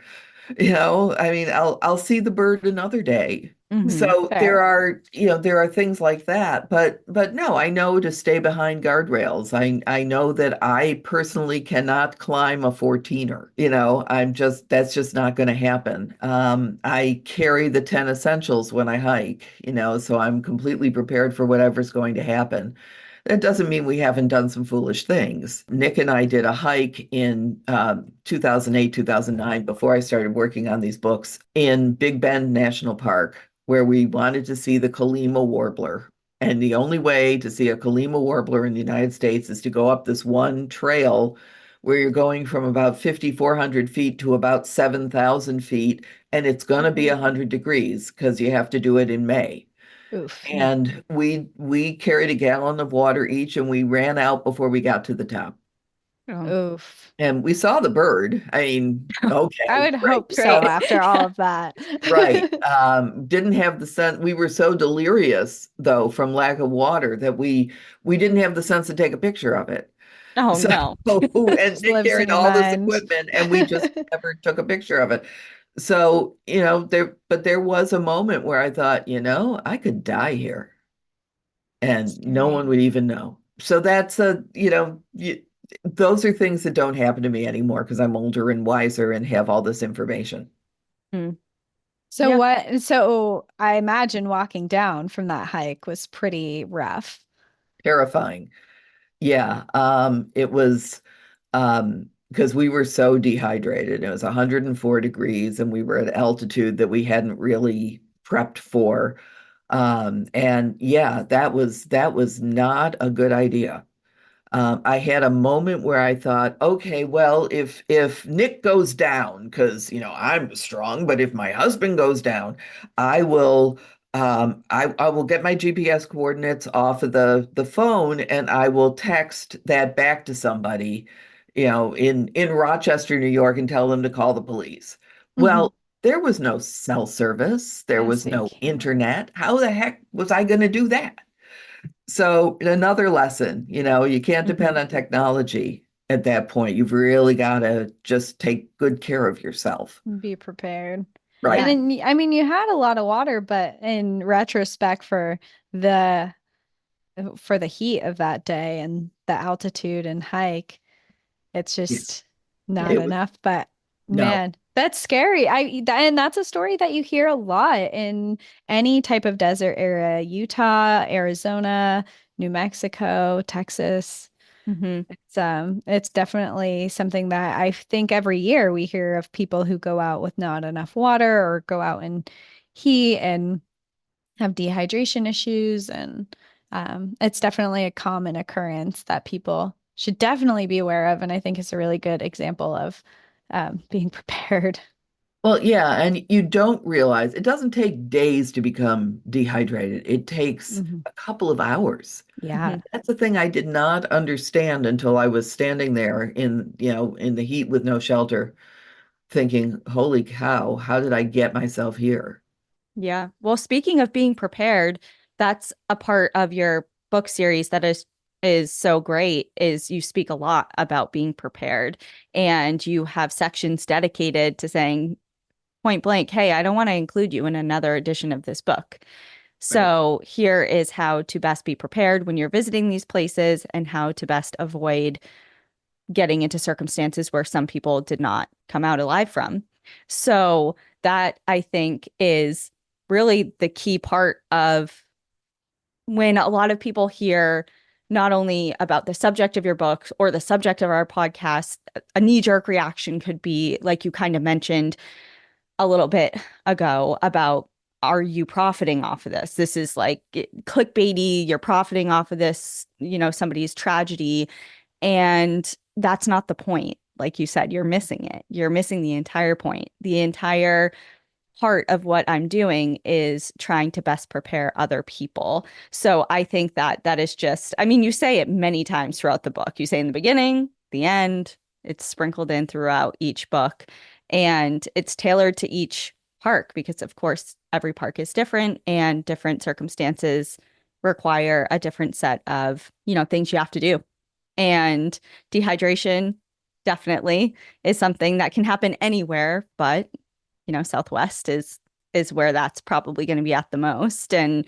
I mean, I'll see the bird another day. Hmm. So Fair. there are things like that, but no, I know to stay behind guardrails. I know that I personally cannot climb a 14er. That's just not going to happen. I carry the 10 essentials when I hike, so I'm completely prepared for whatever's going to happen. That doesn't mean we haven't done some foolish things. Nick and I did a hike in 2008, 2009, before I started working on these books, in Big Bend National Park, where we wanted to see the Colima warbler. And the only way to see a Colima warbler in the United States is to go up this one trail where you're going from about 5,400 feet to about 7,000 feet. And it's going to be 100 degrees because you have to do it in May. Oof. And we carried a gallon of water each and we ran out before we got to the top. Oh. Oof. And we saw the bird. I mean, I okay, would great, hope so great. after all of that. Right. Didn't have the sense. We were so delirious though from lack of water that we didn't have the sense to take a picture of it. Oh So no. and Just Nick lives in carried your all this mind. equipment and we just never took a picture of it. So, there was a moment where I thought, I could die here and no one Scary. would even know. So those are things that don't happen to me anymore because I'm older and wiser and have all this information. Mm. So Yeah. what, so I imagine walking down from that hike was pretty rough. Terrifying. Yeah. It was because we were so dehydrated. It was 104 degrees and we were at altitude that we hadn't really prepped for. And yeah, that was not a good idea. I had a moment where I thought, okay, well, if Nick goes down, because I'm strong, but if my husband goes down, I will I will get my GPS coordinates off of the phone and I will text that back to somebody, in Rochester, New York, and tell them to call the police. Hmm. Well, there was no cell service, there Yeah, was so you no can't. internet. How the heck was I going to do that? So another lesson, you can't depend Hmm. on technology at that point. You've really got to just take good care of yourself. Be prepared. And Right. Yeah. then, I mean, you had a lot of water, but in retrospect the for the heat of that day and the altitude and hike, it's Yeah. just not It was enough. But no. man, that's scary. And that's a story that you hear a lot in any type of desert area, Utah, Arizona, New Mexico, Texas. Hmm. It's definitely something that I think every year we hear of people who go out with not enough water or go out in heat and have dehydration issues. And it's definitely a common occurrence that people should definitely be aware of. And I think it's a really good example of being prepared. Well, yeah, and you don't realize it doesn't take days to become dehydrated. It takes Mhm. a couple of hours. Yeah. Hmm. That's the thing I did not understand until I was standing there in the heat with no shelter, thinking, holy cow, how did I get myself here? Yeah. Well, speaking of being prepared, that's a part of your book series that is so great is you speak a lot about being prepared and you have sections dedicated to saying point blank, hey, I don't want to include you in another edition of this book. Right. So here is how to best be prepared when you're visiting these places and how to best avoid getting into circumstances where some people did not come out alive from. So that I think is really the key part of when a lot of people hear not only about the subject of your book or the subject of our podcast, a knee-jerk reaction could be, like you kind of mentioned a little bit ago, about, are you profiting off of this? This is like clickbaity, you're profiting off of this, somebody's tragedy. And that's not the point. Like you said, you're missing it. You're missing the entire point. The entire part of what I'm doing is trying to best prepare other people. So I think that that is just, I mean, you say it many times throughout the book. You say in the beginning, the end, it's sprinkled in throughout each book, and it's tailored to each park because, of course, every park is different and different circumstances require a different set of, things you have to do. And dehydration definitely is something that can happen anywhere, but Southwest is where that's probably going to be at the most. And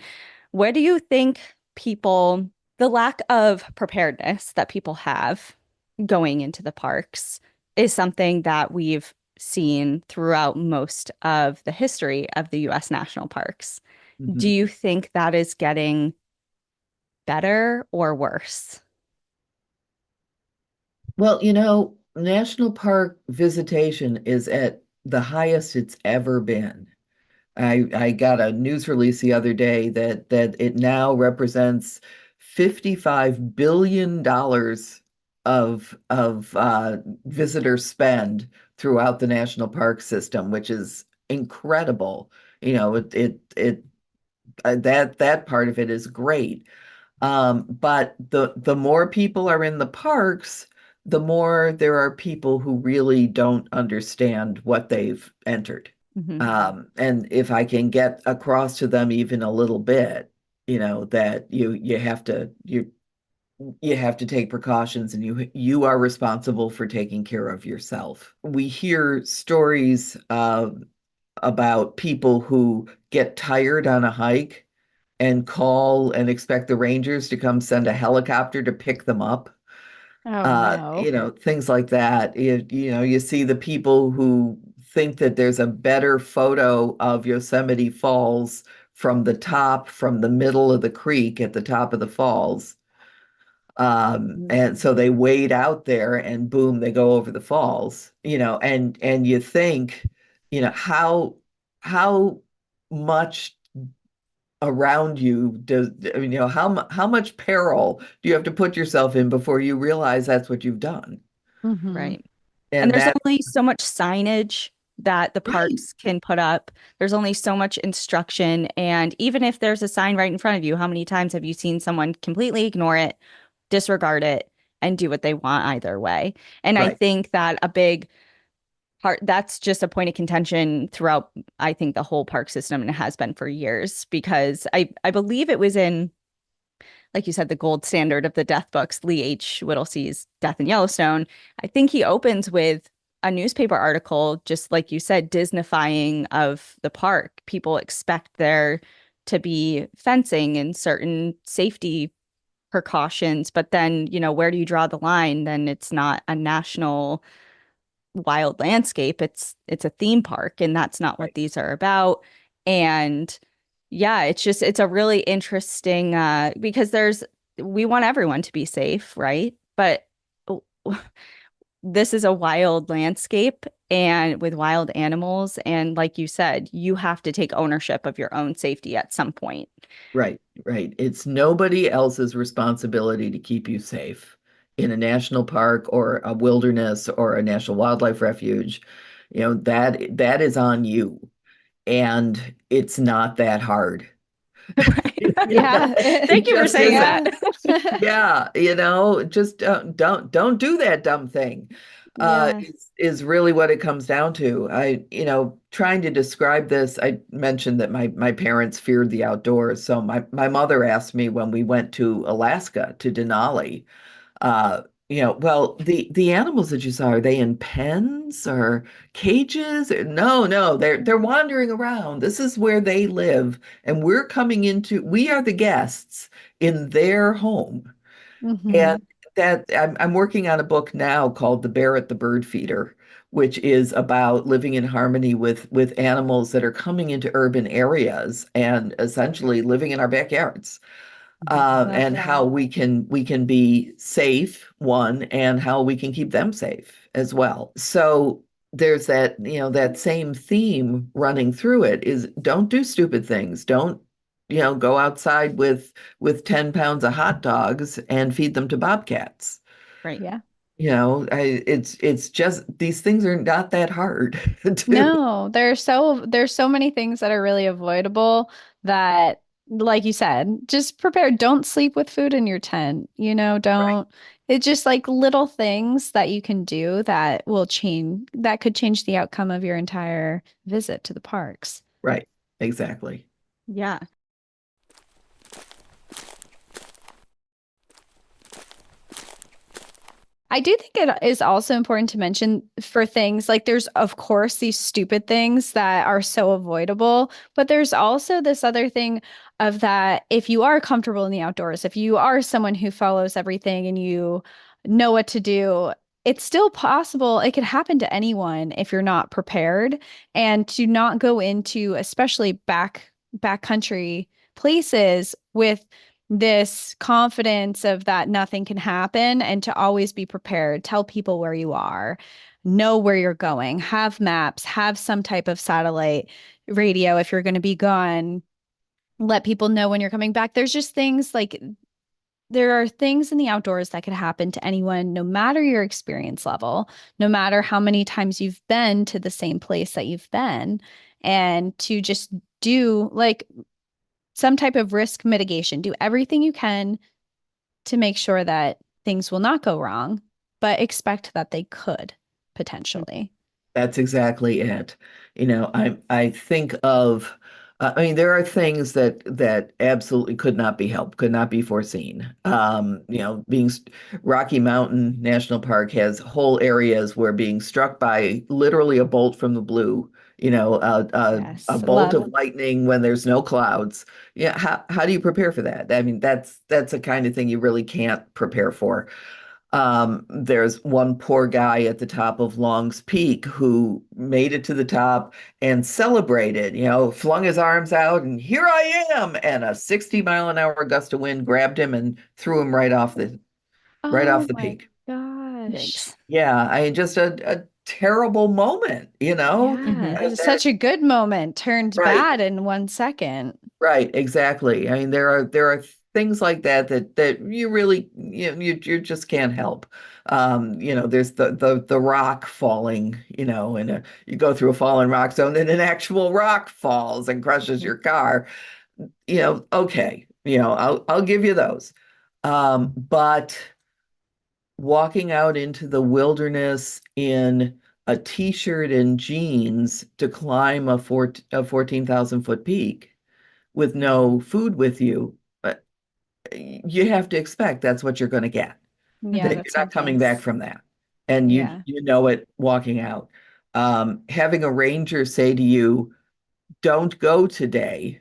where do you think the lack of preparedness that people have going into the parks is something that we've seen throughout most of the history of the US national parks. Do Mhm. you think that is getting better or worse? Well, national park visitation is at the highest it's ever been. I got a news release the other day that it now represents $55 billion of visitor spend throughout the national park system, which is incredible. That part of it is great. But the more people are in the parks, the more there are people who really don't understand what they've entered. Mhm. And if I can get across to them even a little bit, that you have to take precautions, and you are responsible for taking care of yourself. We hear stories about people who get tired on a hike and call and expect the rangers to come send a helicopter to pick them up. Oh no. Things like that. You see the people who think that there's a better photo of Yosemite Falls from the middle of the creek at the top of the falls. And so they wade out there and boom, they go over the falls, and you think, how much around you does, I mean, how much peril do you have to put yourself in before you realize that's what you've done? Hmm. Right. And And there's that, only so much signage that the right, parks can put up. There's only so much instruction. And even if there's a sign right in front of you, how many times have you seen someone completely ignore it, disregard it, and do what they want either way? And I right. think that a big part, that's just a point of contention throughout, I think, the whole park system, and it has been for years, because I believe it was in, like you said, the gold standard of the death books, Lee H. Whittlesey's Death in Yellowstone. I think he opens with a newspaper article, just like you said, Disneyfying of the park. People expect there to be fencing and certain safety precautions, but then, where do you draw the line? Then it's not a national wild landscape. It's a theme park, and that's not what Right. these are about. And yeah, it's a really interesting because we want everyone to be safe, right? But this is a wild landscape and with wild animals, and like you said, you have to take ownership of your own safety at some point. Right, right. It's nobody else's responsibility to keep you safe in a national park or a wilderness or a national wildlife refuge. That is on you. And it's not that hard. Right. Yeah. It Thank you for just saying isn't. Yeah. that. Yeah, just don't do that dumb thing. Yeah. Is really what it comes down to. Trying to describe this, I mentioned that my parents feared the outdoors. So my mother asked me when we went to Alaska to Denali, well, the animals that you saw, are they in pens or cages? No, no, they're wandering around. This is where they live, and we are the guests in their home. And Hmm. that I'm working on a book now called The Bear at the Bird Feeder, which is about living in harmony with animals that are coming into urban areas and essentially living in our backyards. I love And how that. we can be safe, one, and how we can keep them safe as well. So there's that, that same theme running through it is don't do stupid things. Don't, go outside with 10 pounds of hot dogs and feed them to bobcats. Right. Yeah. It's just these things are not that hard to do. No, there's so many things that are really avoidable that, like you said, just prepare. Don't sleep with food in your tent. Right, Don't. It's just like little things that you can do that could change the outcome of your entire visit to the parks. right, exactly. Yeah. I do think it is also important to mention for things like there's, of course, these stupid things that are so avoidable, but there's also this other thing of that if you are comfortable in the outdoors, if you are someone who follows everything and you know what to do, it's still possible. It could happen to anyone if you're not prepared and to not go into especially backcountry places with this confidence of that nothing can happen and to always be prepared. Tell people where you are, know where you're going, have maps, have some type of satellite radio if you're going to be gone. Let people know when you're coming back. There's just things like there are things in the outdoors that could happen to anyone, no matter your experience level, no matter how many times you've been to the same place that you've been, and to just do like some type of risk mitigation. Do everything you can to make sure that things will not go wrong, but expect that they could potentially. That's exactly it. I think of, I mean, there are things that absolutely could not be helped, could not be foreseen. Rocky Mountain National Park has whole areas where being struck by literally a bolt from the blue, a Yes, bolt love. of lightning when there's no clouds. Yeah, how do you prepare for that? I mean, that's the kind of thing you really can't prepare for. There's one poor guy at the top of Long's Peak who made it to the top and celebrated, flung his arms out and here I am. And a 60-mile-an-hour gust of wind grabbed him and threw him right off Oh the my peak. gosh. Yikes. Yeah, I mean, just a terrible moment, Yeah, Hmm. it was That such a good moment turned right. bad in 1 second. Right, exactly. I mean, there are things like that you really you just can't help. There's the rock falling, and you go through a fallen rock zone, and an actual rock falls and crushes your car. Okay, I'll give you those. But walking out into the wilderness in a t-shirt and jeans to climb a 14,000 foot peak with no food with you, you have to expect that's what you're going to get. Yeah, That Hmm. you're that's no not coming back thanks. from that. And you Yeah. you know it walking out. Having a ranger say to you, don't go today.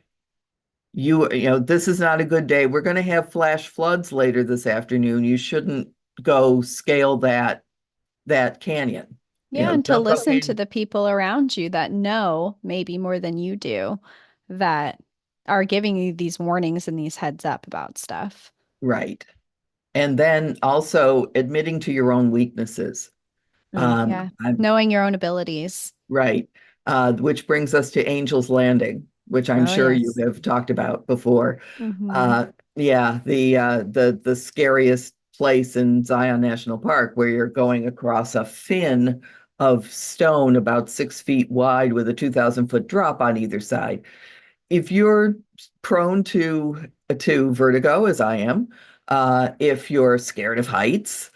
This is not a good day. We're going to have flash floods later this afternoon. You shouldn't go scale that canyon. Yeah, and to Don't go listen to canyon. the people around you that know maybe more than you do that are giving you these warnings and these heads up about stuff. Right. And then also admitting to your own weaknesses. Mm. Yeah. I'm Knowing your own abilities. right. Which brings us to Angel's Landing, which I'm Oh, sure you yes. have talked about before. Hmm. Yeah, the scariest place in Zion National Park, where you're going across a fin of stone about 6 feet wide with a 2,000 foot drop on either side. If you're prone to vertigo, as I am, if you're scared of heights,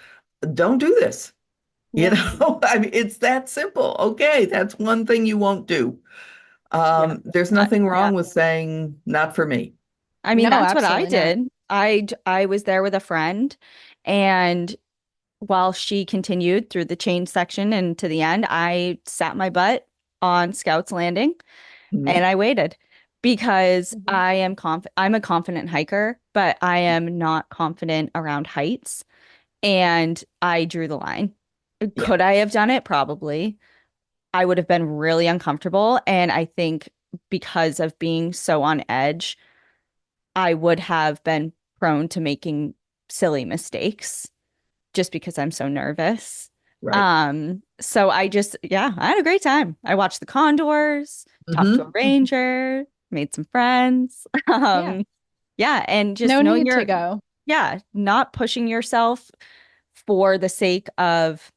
don't do this. Yeah. I mean, it's that simple. Okay, that's one thing you won't do. Yeah. There's I, nothing yeah. wrong with saying not for me. I mean, No, that's what I absolutely not. did. I was there with a friend, and while she continued through the change section and to the end, I sat my butt on Scout's Landing and Mhm. I waited because Mhm. I'm a confident hiker, but I am not confident around heights. and I drew the line. Yeah. Could I have done it? Probably. I would have been really uncomfortable. And I think because of being so on edge, I would have been prone to making silly mistakes just because I'm so nervous. Right. So yeah, I had a great time. I watched the condors, talked to a Hmm. ranger, made some friends. Yeah. Yeah, and just No knowing need to go. yeah, not pushing yourself for the sake of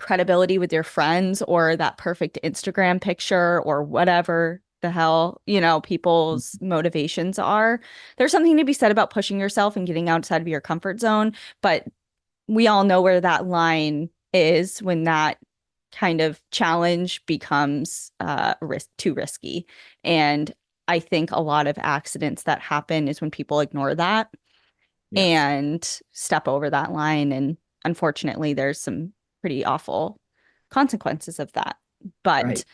credibility with your friends or that perfect Instagram picture or whatever the hell, people's motivations are. There's something to be said about pushing yourself and getting outside of your comfort zone, but we all know where that line is when that kind of challenge becomes too risky. And I think a lot of accidents that happen is when people ignore that Yes. and step over that line. And unfortunately, there's some pretty awful consequences of that. But Right.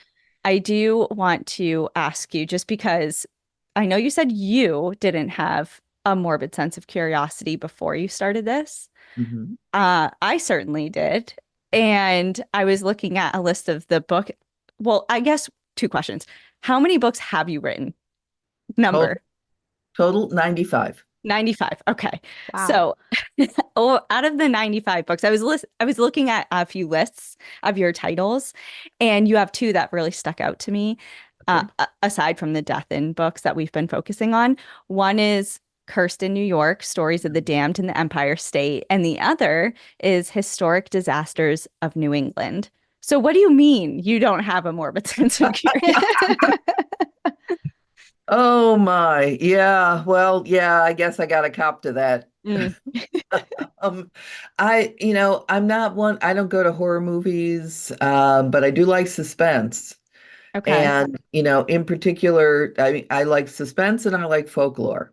I do want to ask you, just because I know you said you didn't have a morbid sense of curiosity before you started this. Hmm. I certainly did. And I was looking at a list of the book. Well, I guess two questions. How many books have you written? Total, Number. total 95. 95. Okay. Wow. So, out of the 95 books, I was looking at a few lists of your titles, and you have two that really stuck out to me, Okay. aside from the death in books that we've been focusing on. One is Cursed in New York, Stories of the Damned in the Empire State, and the other is Historic Disasters of New England. So, what do you mean you don't have a morbid sense of curiosity? Oh my. Yeah. Well, yeah, I guess I got to cop to that. Mm, Um, I'm not one, I don't go to horror movies, but I do like suspense. okay. And, in particular, I mean, I like suspense and I like folklore.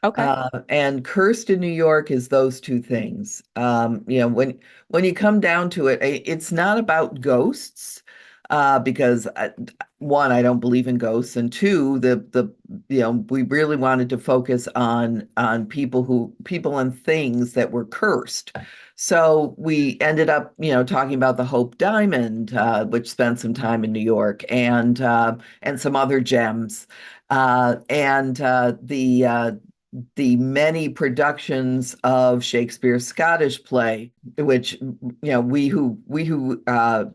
Okay. And Cursed in New York is those two things. When you come down to it, it's not about ghosts, because one, I don't believe in ghosts, and two, we really wanted to focus on people and things that were cursed. So we ended up, talking about the Hope Diamond, which spent some time in New York, and some other gems, and the many productions of Shakespeare's Scottish play, which we who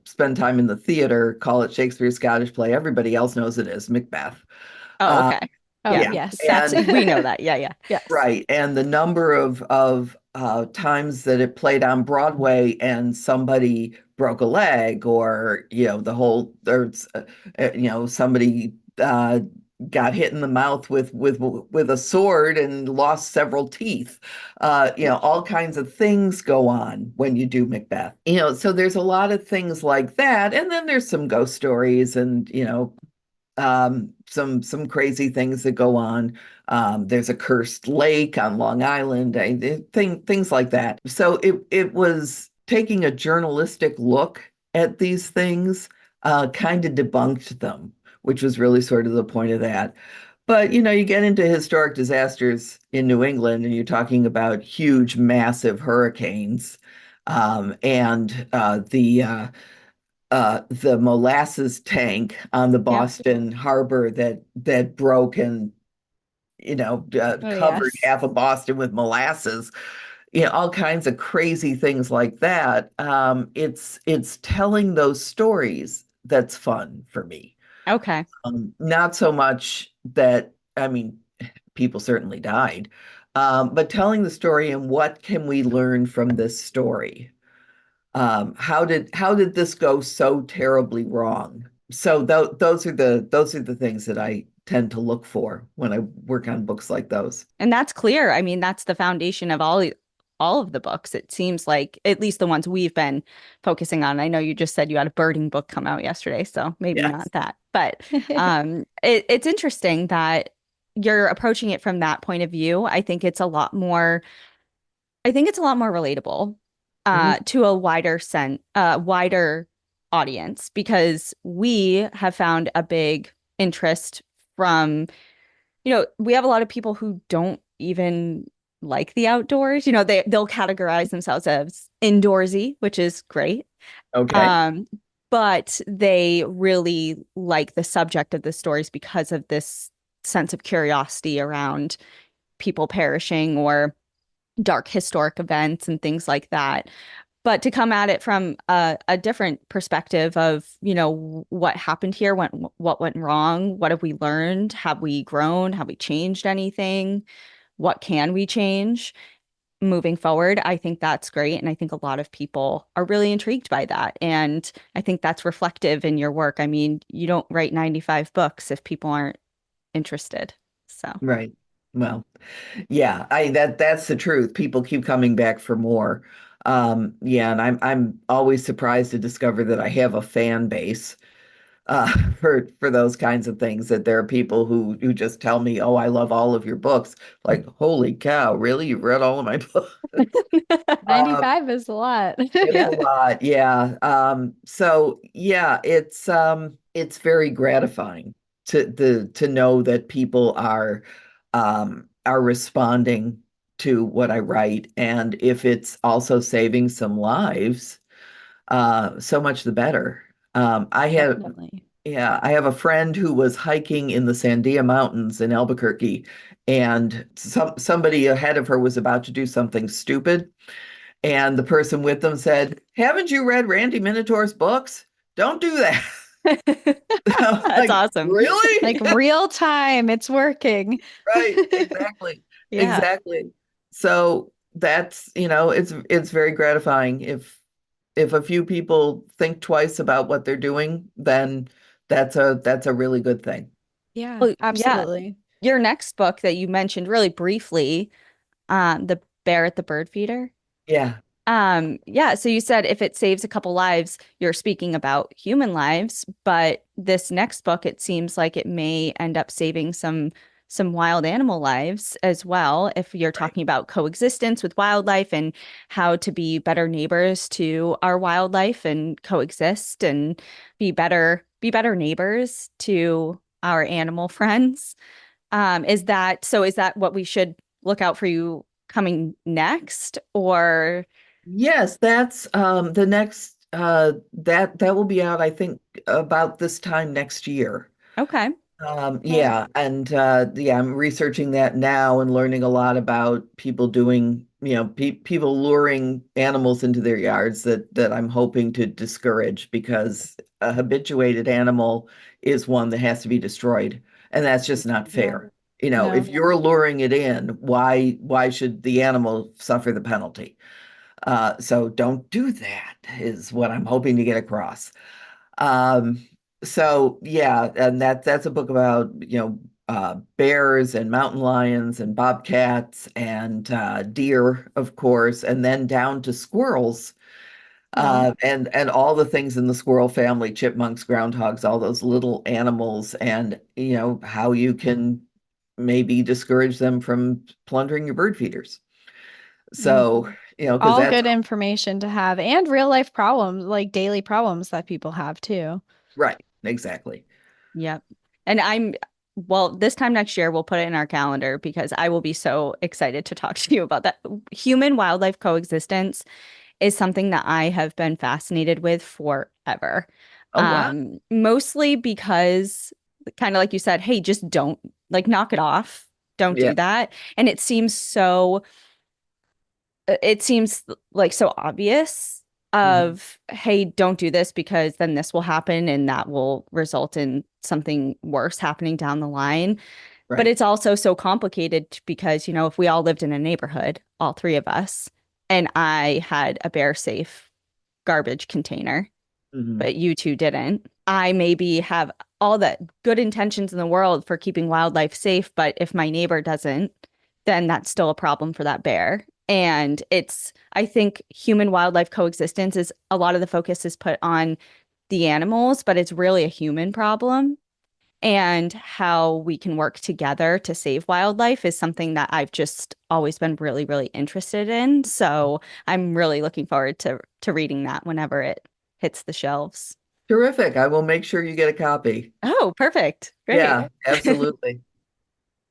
spend time in the theater call it Shakespeare's Scottish play. Everybody else knows it as Macbeth. Oh, Uh, okay. Oh, Yeah. yeah, yes. That's and we know that. Yeah, yeah. Yes. right, and the number of times that it played on Broadway and somebody broke a leg, or somebody got hit in the mouth with a sword and lost several teeth. All kinds of things go on when you do Macbeth. So there's a lot of things like that, and then there's some ghost stories and some crazy things that go on. There's a cursed lake on Long Island, things like that. So it was taking a journalistic look at these things, kind of debunked them, which was really sort of the point of that. But you get into historic disasters in New England, and you're talking about huge, massive hurricanes, and the molasses tank on the Yep. Boston harbor that broke and Oh, covered yes. half of Boston with molasses. All kinds of crazy things like that. It's telling those stories that's fun for me. Okay. Not so much that, I mean, people certainly died, but telling the story and what can we learn from this story? How did this go so terribly wrong? So those are the things that I tend to look for when I work on books like those. And that's clear. I mean, that's the foundation of all of the books. It seems like at least the ones we've been focusing on. I know you just said you had a birding book come out yesterday, so maybe Yes. not that. But it's interesting that you're approaching it from that point of view. I think it's a lot more relatable Mhm. to a wider audience because we have found a big interest from, we have a lot of people who don't even like the outdoors. They'll categorize themselves as indoorsy, which is great. Okay. Um, but they really like the subject of the stories because of this sense of curiosity around people perishing or dark historic events and things like that. But to come at it from a different perspective of, what happened here, what went wrong, what have we learned? Have we grown? Have we changed anything? What can we change moving forward? I think that's great. And I think a lot of people are really intrigued by that. And I think that's reflective in your work. I mean, you don't write 95 books if people aren't interested. So, Right. Well, yeah, that's the truth. People keep coming back for more. Yeah, and I'm always surprised to discover that I have a fan base for those kinds of things, that there are people who just tell me, "Oh, I love all of your books." Like, holy cow, really? You've read all of my books? Uh, 95 is a lot. it's a yeah. lot, yeah. So yeah, it's very gratifying to know that people are responding to what I write, and if it's also saving some lives, so much the better. I had Definitely. Yeah, I have a friend who was hiking in the Sandia Mountains in Albuquerque, and somebody ahead of her was about to do something stupid. And the person with them said, "Haven't you read Randy Minetor's books? Don't do that." I was That's like, awesome. really? Like real time, it's working. Right, exactly. Yeah. Exactly. So that's, it's very gratifying. If a few people think twice about what they're doing, then that's a really good thing. Yeah, Well, yeah. absolutely. Your next book that you mentioned really briefly, The Bear at the Bird Feeder. Yeah, Yeah, so you said if it saves a couple lives, you're speaking about human lives, but this next book, it seems like it may end up saving some wild animal lives as well, if you're right. talking about coexistence with wildlife and how to be better neighbors to our wildlife and coexist and be better neighbors to our animal friends. Is that what we should look out for you coming next, or Yes, that's the next that will be out, I think, about this time next year. okay. Well, Yeah, and yeah, I'm researching that now and learning a lot about people doing, people luring animals into their yards that I'm hoping to discourage, because a habituated animal is one that has to be destroyed, and that's just not fair. If no. you're luring it in, why should the animal suffer the penalty? So don't do that is what I'm hoping to get across. Um, so yeah, and that's a book about, bears and mountain lions and bobcats and deer, of course, and then down to squirrels, Wow. and all the things in the squirrel family, chipmunks, groundhogs, all those little animals, and how you can maybe discourage them from plundering your bird feeders. So, Mhm. because All that's good information to have and real life problems, like daily problems that people have too. right, exactly. Yep. And well, this time next year, we'll put it in our calendar because I will be so excited to talk to you about that. Human wildlife coexistence is something that I have been fascinated with forever. Oh, wow. Mostly because, kind of like you said, hey, just don't, like, knock it off. Don't Yeah. do that. And it seems like so obvious Mhm. of, hey, don't do this because then this will happen and that will result in something worse happening down the line. But Right. it's also so complicated because, if we all lived in a neighborhood, all three of us, and I had a bear safe garbage container, Mhm. but you two didn't, I maybe have all the good intentions in the world for keeping wildlife safe, but if my neighbor doesn't, then that's still a problem for that bear. And I think human wildlife coexistence is a lot of the focus is put on the animals, but it's really a human problem. And how we can work together to save wildlife is something that I've just always been really, really interested in. So I'm really looking forward to reading that whenever it hits the shelves. Terrific. I will make sure you get a copy. Oh, perfect. Great. Yeah, absolutely.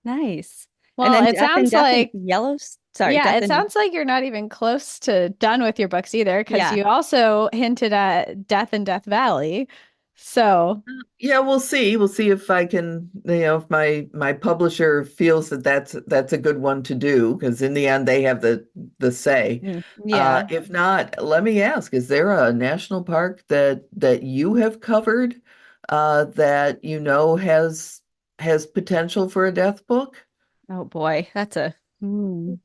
Nice. And Well, then it Death and sounds Death and like, Yellows. Sorry, yeah, Death it and sounds like you're not even close to done with your books either, because yeah. you also hinted at Death in Death Valley. So, Yeah, we'll see. We'll see if I can, if my publisher feels that that's a good one to do, because in the end they have the say. yeah. If not, let me ask, is there a national park that you have covered that has potential for a death book? Oh boy, that's a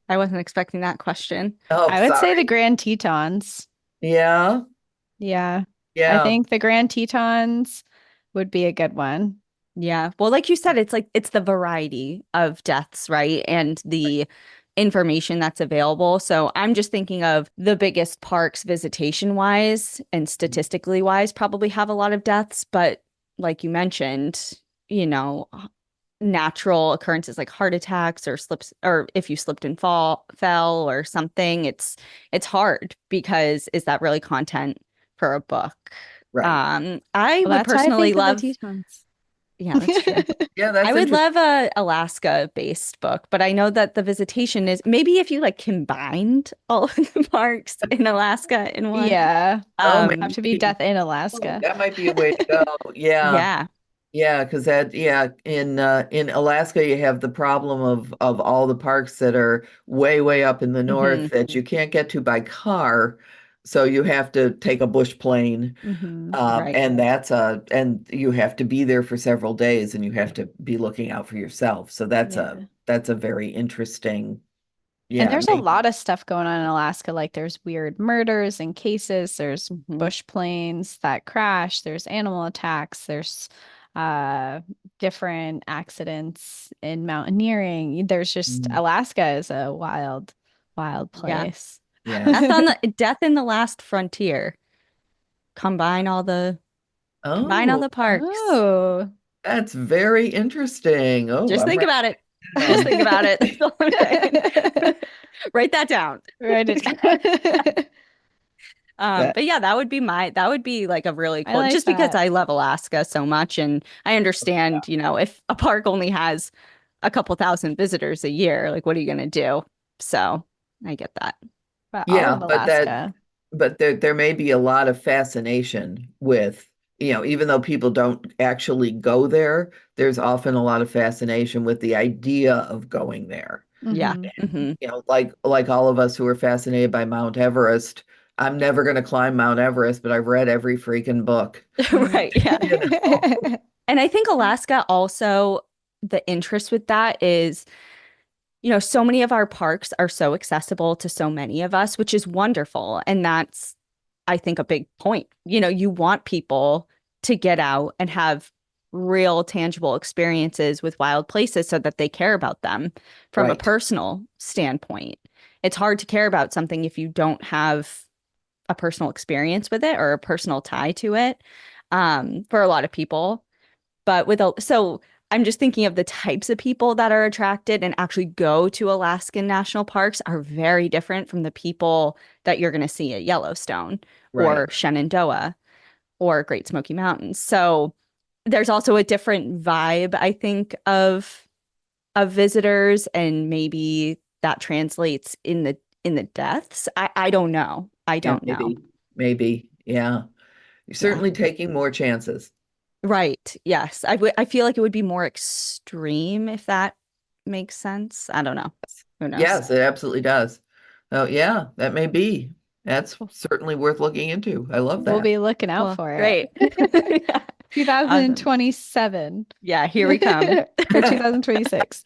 I wasn't expecting that question. Oh, I would say the sorry. Grand Tetons. Yeah, Yeah. I yeah, think the Grand Tetons would be a good one. Yeah. Well, like you said, it's the variety of deaths, right? And the information that's available. So I'm just thinking of the biggest parks visitation wise and statistically wise probably have a lot of deaths, but like you mentioned, you know, natural occurrences like heart attacks or slips or if you slipped and fell or something, it's hard because is that really content for a book? right. I Well, would that's why I personally think of the love Tetons. yeah, that's true. Yeah, I that's would interesting. love a Alaska based book, but I know that the visitation is maybe if you like combined all of the parks in Alaska in one. Yeah. Oh, Have Um, to be maybe. Death in Oh, Alaska. that might be a way to go. Yeah. yeah. Yeah, because in Alaska you have the problem of all the parks that are way up in the hmm north that you can't get to by car, so you have to take a bush plane, Right. and you have to be there for several days, and you have to be looking out for yourself. So Yeah. that's a very interesting, And yeah, there's a maybe lot of stuff going on in Alaska. Like there's weird murders and cases, there's hmm bush planes that crash, there's animal attacks, there's uh different accidents in mountaineering. There's just Mm, Alaska is a wild Yeah. place. yeah. Death on the Last Frontier. Combine all the combine all Oh, the parks. Oh, that's very interesting. Oh, Just I'm think writing about it. it Just down. think about it. That's all I'm saying. Write that down. write it. That, But yeah, that would be like a really I cool like just because that. I love Alaska so much and I understand, if a park only has a couple thousand visitors a year, like what are you gonna do? So I get that. About all yeah, of Alaska. but there may be a lot of fascination with, even though people don't actually go there, there's often a lot of fascination with the idea of going there. Yeah. Hmm Like all of us who are fascinated by Mount Everest. I'm never going to climb Mount Everest, but I've read every freaking book. Right. Yeah. You know? And I think Alaska also, the interest with that is, so many of our parks are so accessible to so many of us, which is wonderful. And that's, I think, a big point. You want people to get out and have real, tangible experiences with wild places so that they care about them from a Right, personal standpoint. It's hard to care about something if you don't have a personal experience with it or a personal tie to it, for a lot of people. But so I'm just thinking of the types of people that are attracted and actually go to Alaskan national parks are very different from the people that you're going to see at Yellowstone right. or Shenandoah or Great Smoky Mountains. So there's also a different vibe, I think, of visitors, and maybe that translates in the deaths. I don't know. I Yeah, don't know. maybe. Yeah. You're Yeah. certainly taking more chances. Right. Yes. I feel like it would be more extreme if that makes sense. I don't know. Who knows? Yes, it absolutely does. Oh, yeah, that may be. That's certainly worth looking into. I love We'll that. be looking out Cool. for it. Great. Yeah. Awesome. 2027 Yeah, here we come. or 2026.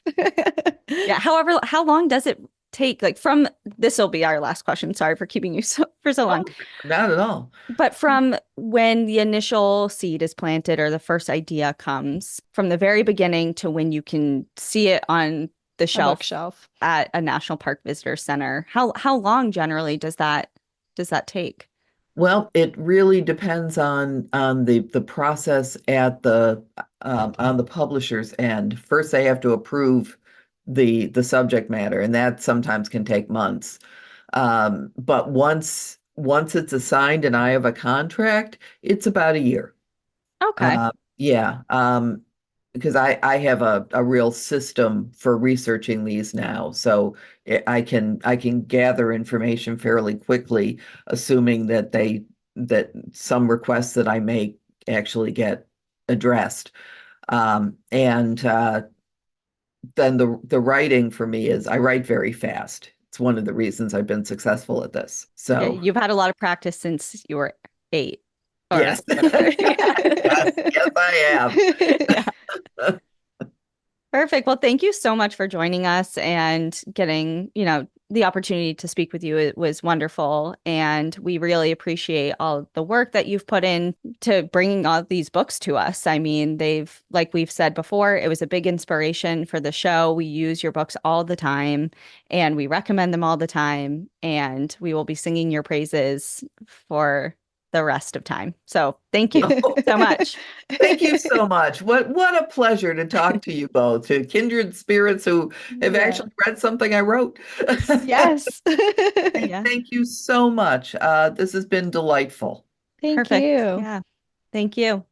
Yeah. However, how long does it take? Like from this will be our last question. Sorry for keeping you for so long. Oh, not at all. But from when the initial seed is planted or the first idea comes, from the very beginning to when you can see it on the A shelf bookshelf. at a national park visitor center, how long generally does that take? Well, it really depends on the process at the on the publisher's end. First, they have to approve the subject matter, and that sometimes can take months. But once it's assigned and I have a contract, it's about a year. Okay. Yeah. because I have a real system for researching these now. So I can gather information fairly quickly, assuming that some requests that I make actually get addressed. And then the writing for me is I write very fast. It's one of the reasons I've been successful at this. Yeah, So you've had a lot of practice since you were 8 or yes, whatever. yes, yes, I have. Yeah. Perfect. Well, thank you so much for joining us and getting, the opportunity to speak with you. It was wonderful. And we really appreciate all the work that you've put in to bringing all these books to us. I mean, like we've said before, it was a big inspiration for the show. We use your books all the time and we recommend them all the time. And we will be singing your praises for the rest of time. So thank you so much. Thank you so much. What a pleasure to talk to you both, to kindred spirits who have Yeah. actually read something I wrote. Yes. Yeah. Thank you so much. This has been delightful. Thank Perfect. you. Yeah. Thank you.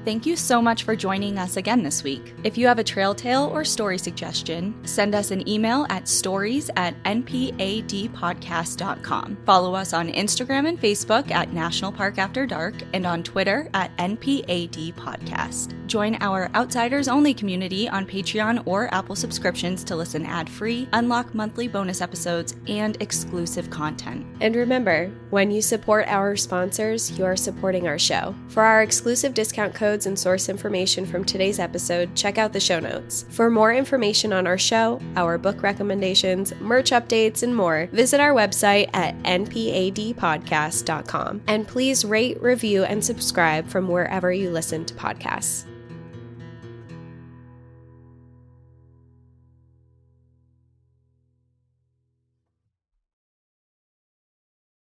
Thank you so much for joining us again this week. If you have a trail tale or story suggestion, send us an email at stories@npadpodcast.com. Follow us on Instagram and Facebook at National Park After Dark and on Twitter at NPAD Podcast. Join our Outsiders Only community on Patreon or Apple subscriptions to listen ad-free, unlock monthly bonus episodes, and exclusive content. And remember, when you support our sponsors, you are supporting our show. For our exclusive discount codes and source information from today's episode, check out the show notes. For more information on our show, our book recommendations, merch updates, and more, visit our website at npadpodcast.com. And please rate, review, and subscribe from wherever you listen to podcasts.